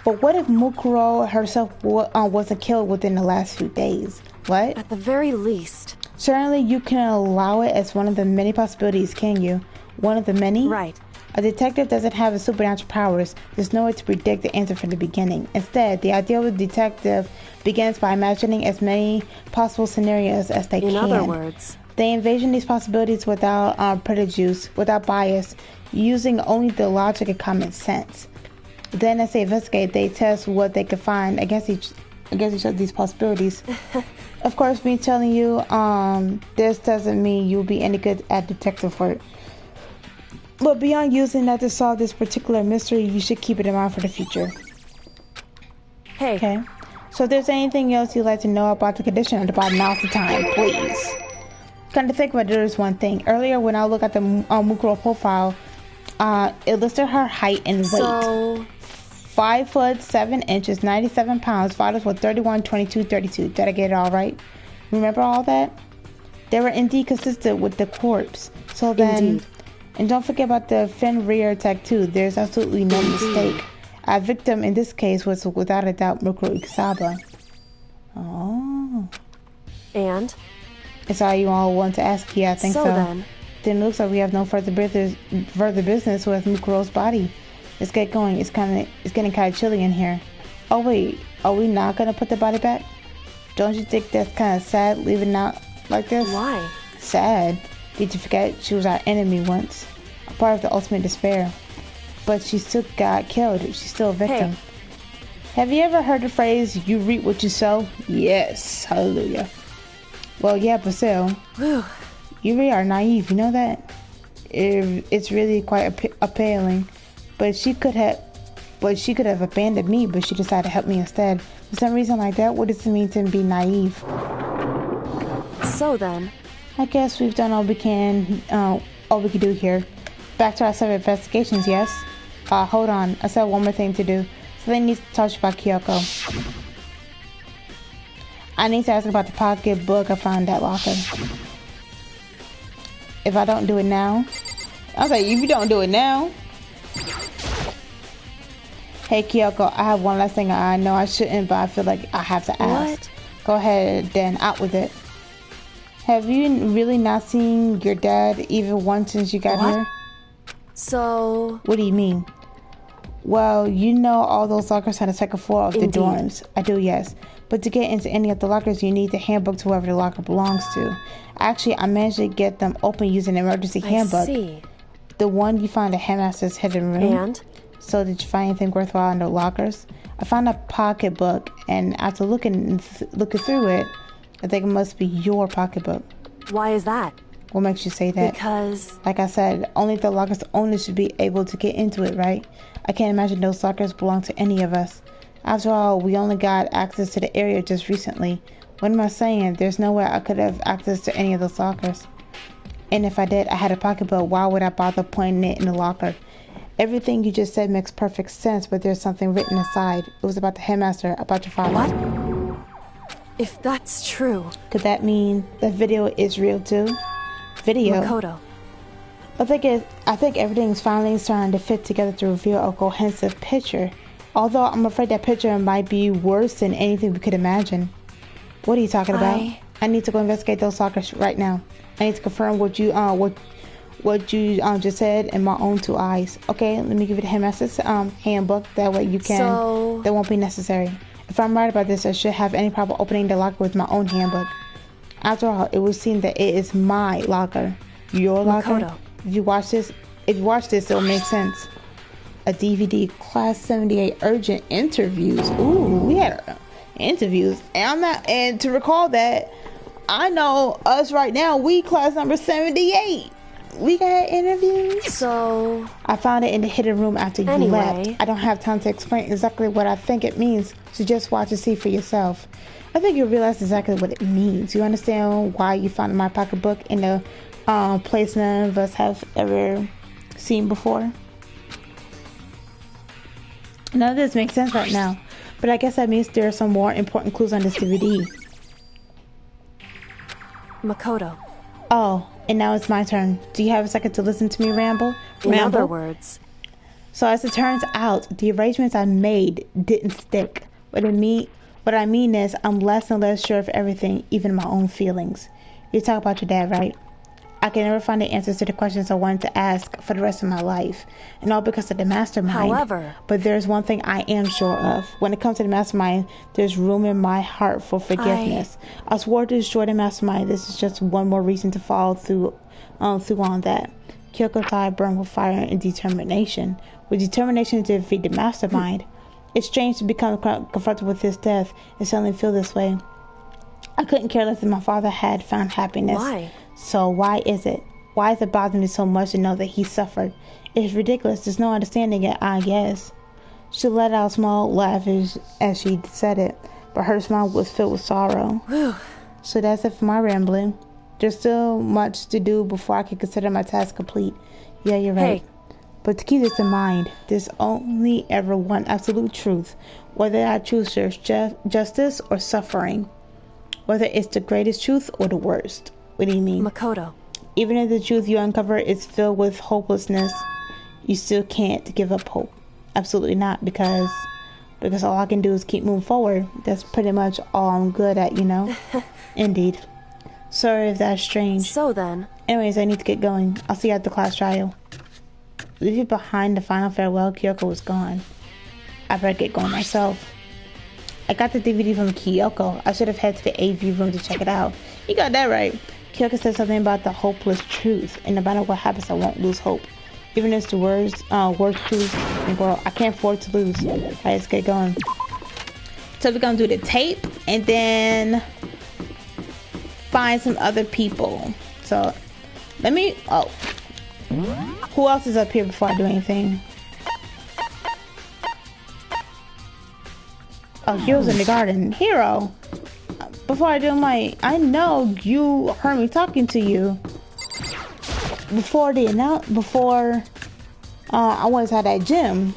But what if Mukuro herself wasn't killed within the last few days? What? At the very least. Certainly you can allow it as one of the many possibilities, can you? One of the many? Right. A detective doesn't have supernatural powers. There's no way to predict the answer from the beginning. Instead, the idea of a detective begins by imagining as many possible scenarios as they can. In other words, they envision these possibilities without prejudice, without bias, using only the logic and common sense. Then, as they investigate, they test what they can find against each of these possibilities. Of course, me telling you this doesn't mean you'll be any good at detective work. But beyond using that to solve this particular mystery, you should keep it in mind for the future. Hey. Okay. So if there's anything else you'd like to know about the condition of the body, now's the time, please. Come to think about it, there's one thing. Earlier, when I looked at the Mukuro profile, it listed her height and weight. So... 5 foot 7 inches, 97 pounds, vitals were 31, 22, 32. Did I get it all right? Remember all that? They were indeed consistent with the corpse. So then... Indeed. And don't forget about the fin rear tattoo. There's absolutely no mistake. Our victim in this case was without a doubt Mukuro Ikasaba. Oh. And? It's all you all want to ask? Yeah, I think so. Then it looks like we have no further business with Mukuro's body. Let's get going. It's getting kind of chilly in here. Oh wait, are we not gonna put the body back? Don't you think that's kind of sad leaving out like this? Why? Sad. Did you forget she was our enemy once? A part of the ultimate despair. But she still got killed. She's still a victim. Hey. Have you ever heard the phrase, you reap what you sow? Yes. Hallelujah. Well, yeah, but still. Whew. You really are naive, you know that? It's really quite appealing. But she could have abandoned me, but she decided to help me instead. For some reason like that, what does it mean to be naive? So then... I guess we've done all we can do here. Back to our separate investigations, yes? Hold on. I still have one more thing to do. So they need to talk about Kyoko. I need to ask about the pocket book I found in that locker. If I don't do it now... I was like, if you don't do it now... Hey Kyoko, I have one last thing. I know I shouldn't, but I feel like I have to ask. What? Go ahead, then. Out with it. Have you really not seen your dad even once since you got here? So... What do you mean? Well, you know all those lockers on the second floor of the dorms. I do, yes. But to get into any of the lockers, you need the handbook to whoever the locker belongs to. Actually, I managed to get them open using an emergency handbook. I see. The one you find in the headmaster's hidden room. And? So did you find anything worthwhile in the lockers? I found a pocketbook, and after looking through it, I think it must be your pocketbook. Why is that? What makes you say that? Because Like I said, only the locker's owner should be able to get into it, right? I can't imagine those lockers belong to any of us. After all, we only got access to the area just recently. What am I saying? There's no way I could have access to any of those lockers. And if I did, I had a pocketbook. Why would I bother putting it in the locker? Everything you just said makes perfect sense, but there's something written inside. It was about the headmaster, about your father. what? If that's true, Could that mean the video is real too? Video. Makoto, I think everything's finally starting to fit together to reveal a cohesive picture. Although I'm afraid that picture might be worse than anything we could imagine. What are you talking about? I need to go investigate those lockers right now. I need to confirm what you just said in my own two eyes. Okay, let me give you the headmaster's handbook. That way you can. So- That won't be necessary. If I'm right about this, I should have any problem opening the locker with my own handbook. After all, it would seem that it is my locker. Your locker? Makoto. If you watch this, it'll make sense. A DVD, Class 78 urgent interviews. Ooh, we had interviews. And to recall that, I know us right now, we class number 78. We got interviews. so I found it in the hidden room after you Anyway. left. I don't have time to explain exactly what I think it means, so just watch and see for yourself. I think you'll realize exactly what it means. You understand why you found my pocketbook in a place none of us have ever seen before? None of this makes sense right now, but I guess that means there are some more important clues on this DVD. Makoto. Oh, and now it's my turn. Do you have a second to listen to me ramble? In Ramble? other words, So as it turns out, the arrangements I made didn't stick. What I mean is, I'm less and less sure of everything, even my own feelings. You talk about your dad, right? I can never find the answers to the questions I wanted to ask for the rest of my life. And all because of the mastermind. However. But there's one thing I am sure of. When it comes to the mastermind, there's room in my heart for forgiveness. I swore to destroy the mastermind. This is just one more reason to follow through on that. Kyoko's eye burned with fire and determination. With determination to defeat the mastermind. It's strange to become confronted with his death and suddenly feel this way. I couldn't care less if my father had found happiness. Why? So why is it? Why does it bother me so much to know that he suffered? It's ridiculous. There's no understanding it, I guess. She let out a small laugh as she said it, but her smile was filled with sorrow. Whew. So that's it for my rambling. There's still much to do before I can consider my task complete. Yeah, you're right. Hey. But to keep this in mind, there's only ever one absolute truth. Whether I choose justice or suffering. Whether it's the greatest truth or the worst. What do you mean? Makoto. Even if the truth you uncover is filled with hopelessness, you still can't give up hope. Absolutely not, because all I can do is keep moving forward. That's pretty much all I'm good at, you know? Indeed. Sorry if that's strange. So then, Anyways, I need to get going. I'll see you at the class trial. Leaving behind the final farewell, Kyoko was gone. I better get going myself. I got the DVD from Kyoko. I should have headed to the AV room to check it out. You got that right. Kyoko said something about the hopeless truth, and no matter what happens, I won't lose hope. Even if it's the worst truth in the world, I can't afford to lose. Alright, let's get going. So we're gonna do the tape, and then find some other people. So let me. Oh, who else is up here before I do anything? Oh, Hero's in the garden. Hero. Before I do I know you heard me talking to you before I was at that gym.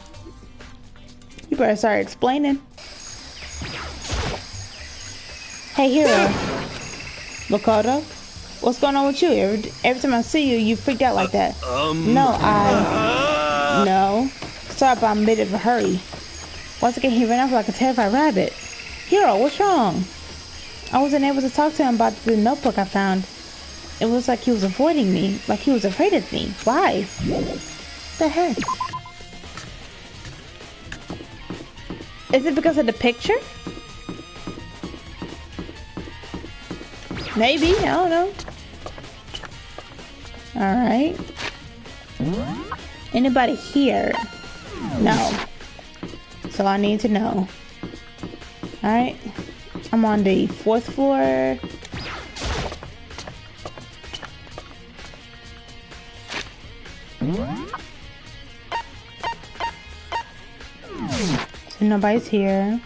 You better start explaining. Hey, Hero. Makoto, what's going on with you? Every time I see you, you freak out like that. No. Sorry, but I'm in a bit of a hurry. Once again, he ran off like a terrified rabbit. Hero, what's wrong? I wasn't able to talk to him about the notebook I found. It was like he was avoiding me, like he was afraid of me. Why? What the heck? Is it because of the picture? Maybe, I don't know. Alright. Anybody here? No. So I need to know. Alright. I'm on the 4th floor. So nobody's here.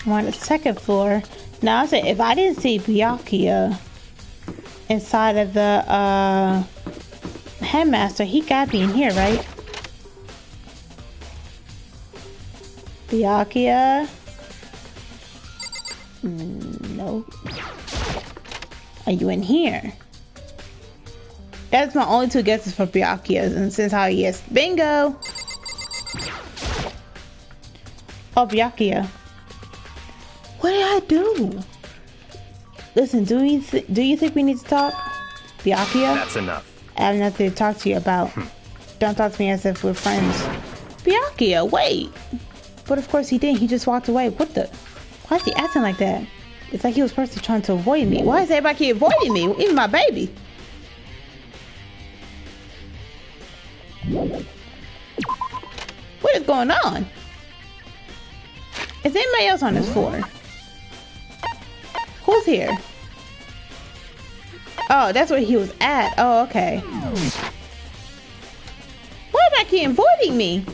I'm on the second floor. Now I said if I didn't see Byakuya inside of the headmaster, he gotta be in here, right? Byakuya? No. Are you in here? That's my only two guesses for Byakuya, and since how he is. Bingo! Oh, Byakuya. What did I do? Listen, do you think we need to talk? Byakuya? That's enough. I have nothing to talk to you about. Don't talk to me as if we're friends. Byakuya, wait! But of course he didn't. He just walked away. What the? Why is he acting like that? It's like he was personally trying to avoid me. Why is everybody keep avoiding me? Even my baby. What is going on? Is anybody else on this floor? Who's here? Oh, that's where he was at. Oh, okay. Why do I keep avoiding me?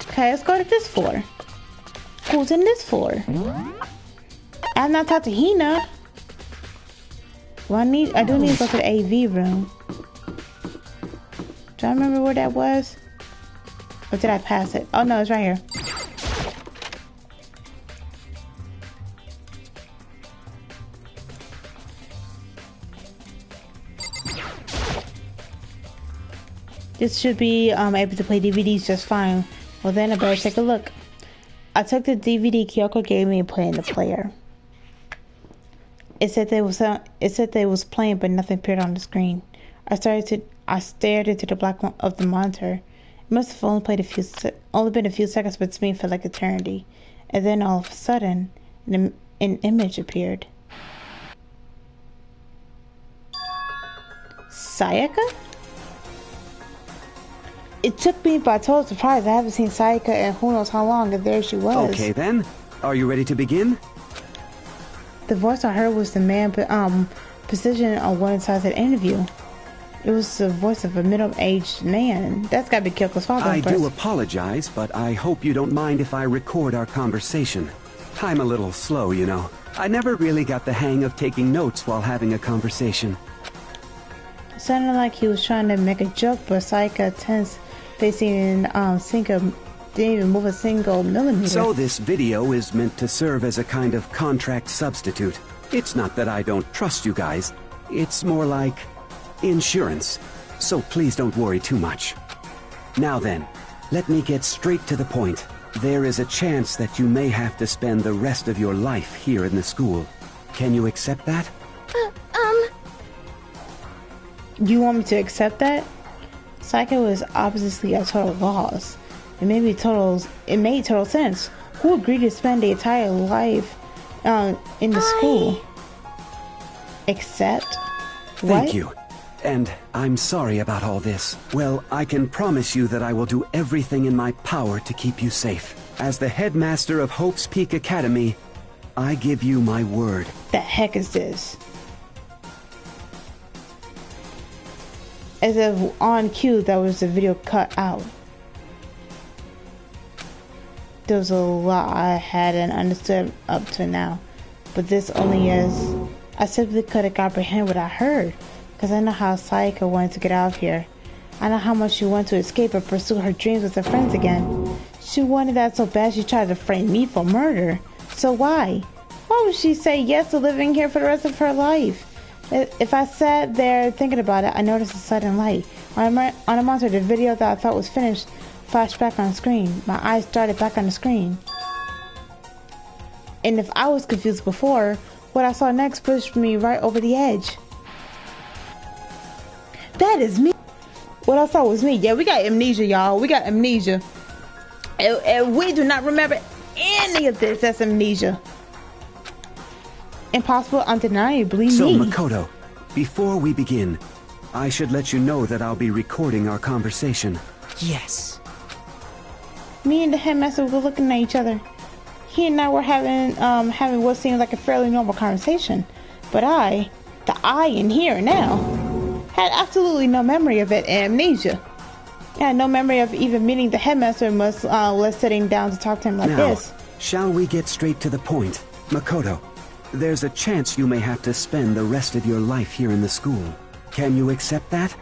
Okay, let's go to this floor. Who's in this floor? I'm not talking to Hina. Well, I do need to go to the AV room. Do I remember where that was? Or did I pass it? Oh no, it's right here. This should be able to play DVDs just fine. Well then I better take a look. I took the DVD Kyoko gave me and put in the player. It said they was playing, but nothing appeared on the screen. I stared into the black of the monitor. It must have only been a few seconds, but to me it felt like eternity. And then all of a sudden, an image appeared. Sayaka? It took me by total surprise. I haven't seen Sayaka in who knows how long, and there she was. Okay then, are you ready to begin? The voice I heard was the man positioned on one side of the interview. It was the voice of a middle-aged man. That's gotta be Kyoko's father. I do apologize, but I hope you don't mind if I record our conversation. I'm a little slow, you know. I never really got the hang of taking notes while having a conversation. It sounded like he was trying to make a joke, but Sayaka tense facing didn't even move a single millimeter. So this video is meant to serve as a kind of contract substitute. It's not that I don't trust you guys. It's more like insurance. So please don't worry too much. Now then, let me get straight to the point. There is a chance that you may have to spend the rest of your life here in the school. Can you accept that? You want me to accept that? Sayaka was obviously at total loss. It made total sense. Who agreed to spend the entire life in the school? Except? Thank you. And I'm sorry about all this. Well, I can promise you that I will do everything in my power to keep you safe. As the headmaster of Hope's Peak Academy, I give you my word. The heck is this? As if on cue, that was the video cut out. There was a lot I hadn't understood up to now, but this only is. I simply couldn't comprehend what I heard, because I know how Sayaka wanted to get out of here. I know how much she wanted to escape and pursue her dreams with her friends again. She wanted that so bad she tried to frame me for murder. So why? Why would she say yes to living here for the rest of her life? If I sat there thinking about it, I noticed a sudden light. On a monitor, the video that I thought was finished flashed back on the screen. My eyes started back on the screen. And if I was confused before, what I saw next pushed me right over the edge. That is me. What I saw was me. Yeah, we got amnesia, y'all. We got amnesia. And we do not remember any of this. That's amnesia. Impossible, undeniably me. So, Makoto, before we begin, I should let you know that I'll be recording our conversation. Yes. Me and the headmaster were looking at each other. He and I were having what seemed like a fairly normal conversation. But I in here now, had absolutely no memory of it and amnesia. I had no memory of even meeting the headmaster, much less sitting down to talk to him like this. Shall we get straight to the point? Makoto, there's a chance you may have to spend the rest of your life here in the school. Can you accept that?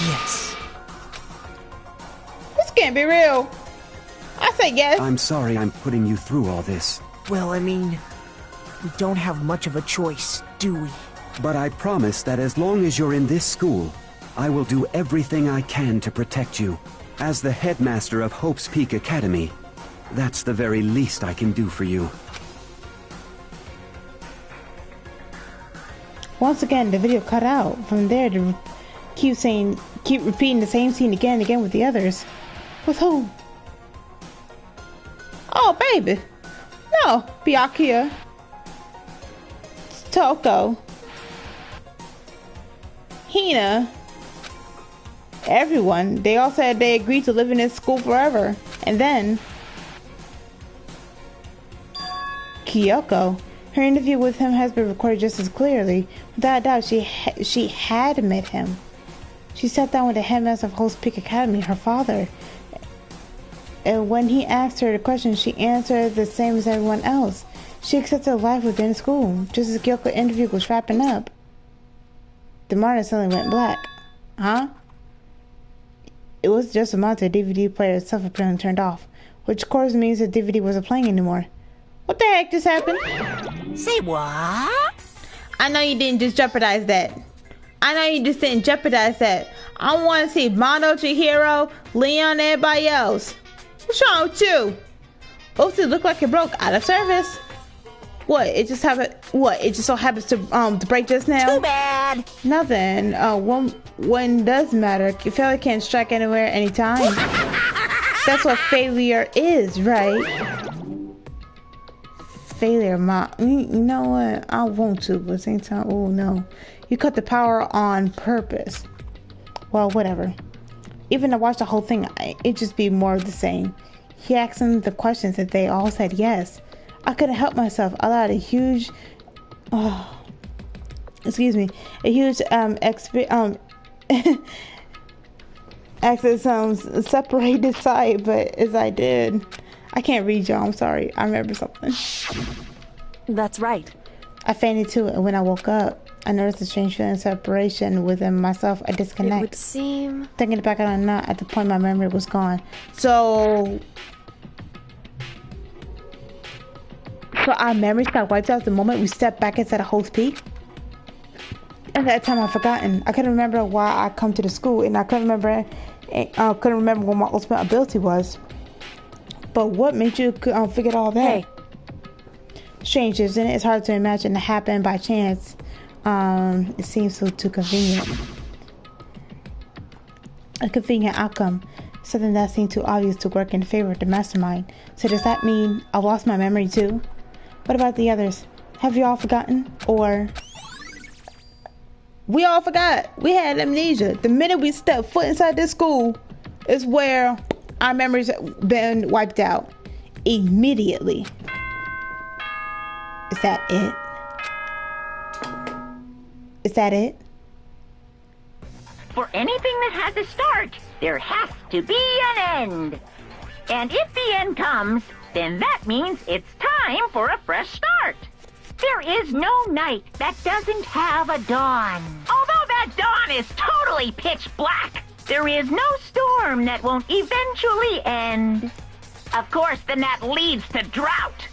Yes. This can't be real. I say yes. I'm sorry I'm putting you through all this. Well, I mean, we don't have much of a choice, do we? But I promise that as long as you're in this school, I will do everything I can to protect you. As the headmaster of Hope's Peak Academy, that's the very least I can do for you. Once again, the video cut out. From there, to keep repeating the same scene again and again with the others. With who? Oh, baby. No, Byakuya. Toko. Hina. Everyone. They all said they agreed to live in this school forever. And then Kyoko. Her interview with him has been recorded just as clearly. Without a doubt, she had met him. She sat down with the headmaster of Hope's Peak Academy, her father. And when he asked her the question, she answered the same as everyone else. She accepted life within school. Just as Kyoko's interview was wrapping up, the monitor suddenly went black. Huh? It was just a monitor. The DVD player itself apparently turned off, which of course means the DVD wasn't playing anymore. What the heck just happened? Say what? I know you didn't just jeopardize that. I know you just didn't jeopardize that. I want to see Mono, Chihiro, Leon, and everybody else. What's wrong with you? Oops, it looked like it broke out of service. What? It just happened. What? It just so happens to break just now. Too bad. Nothing. One does matter. Failure can't strike anywhere, anytime. That's what failure is, right? Failure, Ma. You know what? I want to, but at the same time, oh no. You cut the power on purpose. Well, whatever. Even to watch the whole thing, it'd just be more of the same. He asked them the questions that they all said yes. I couldn't help myself. I allowed a huge, a huge access separated sight, but as I did, I can't read y'all. I'm sorry. I remember something. That's right. I fainted too, and when I woke up, I noticed a strange feeling of separation within myself. I disconnect. It would seem. Thinking back on it, not at the point my memory was gone. So our memories got wiped out the moment we stepped back inside of Hope's Peak. At that time, I'd forgotten. I couldn't remember why I come to the school, and I couldn't remember what my ultimate ability was. But what made you figure all that? Hey. Strange, isn't it? It's hard to imagine it happened by chance. It seems so too convenient. A convenient outcome. Something that seemed too obvious to work in favor of the mastermind. So does that mean I lost my memory too? What about the others? Have you all forgotten? Or we all forgot. We had amnesia. The minute we stepped foot inside this school is where our memories been wiped out. Immediately. Is that it? Is that it? For anything that has a start, there has to be an end. And if the end comes, then that means it's time for a fresh start. There is no night that doesn't have a dawn. Although that dawn is totally pitch black, there is no storm that won't eventually end. Of course, then that leads to drought.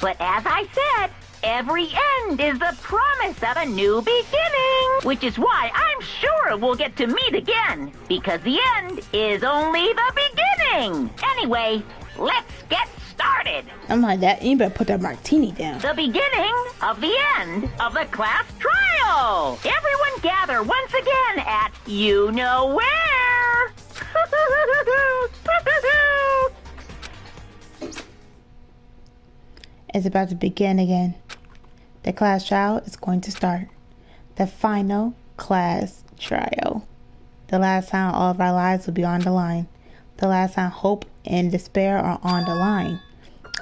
But as I said, every end is the promise of a new beginning. Which is why I'm sure we'll get to meet again. Because the end is only the beginning. Anyway, let's get started. I'm like that. You better put that martini down. The beginning of the end of the class trial. Everyone gather once again at you know where. It's about to begin again. The class trial is going to start. The final class trial. The last time all of our lives will be on the line. The last time hope and despair are on the line.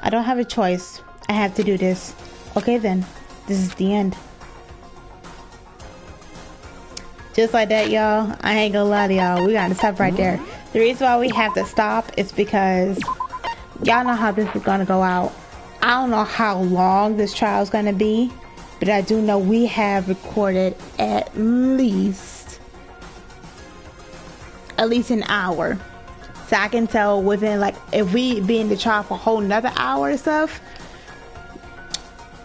I don't have a choice. I have to do this. Okay then, this is the end. Just like that, y'all. I ain't gonna lie to y'all. We gotta stop right there. The reason why we have to stop is because y'all know how this is gonna go out. I don't know how long this trial is gonna be, but I do know we have recorded at least an hour. So I can tell within, like, if we be in the trial for a whole nother hour and stuff,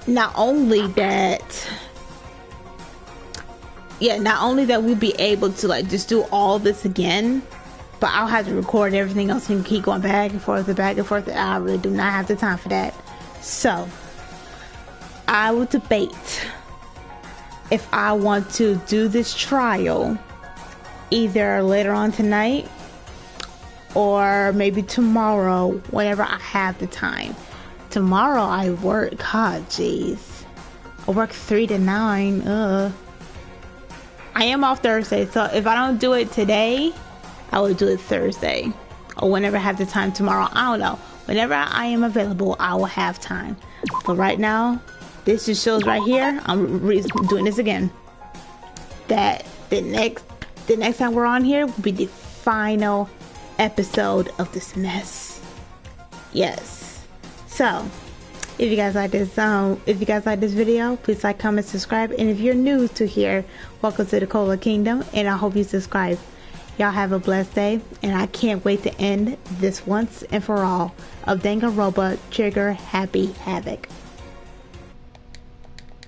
not only that we'll be able to, like, just do all this again, but I'll have to record everything else and keep going back and forth and back and forth. I really do not have the time for that. So I will debate if I want to do this trial either later on tonight or maybe tomorrow whenever I have the time. Tomorrow I work. God, jeez. I work 3 to 9. I am off Thursday, so if I don't do it today, I will do it Thursday or whenever I have the time tomorrow. I don't know. Whenever I am available, I will have time. But right now, this just shows right here, I'm doing this again, that the next time we're on here will be the final episode of this mess. Yes. So if you guys like this video, please like, comment, subscribe, and if you're new to here, welcome to the Cola Kingdom, and I hope you subscribe. Y'all have a blessed day, and I can't wait to end this once and for all of Danganronpa Trigger Happy Havoc.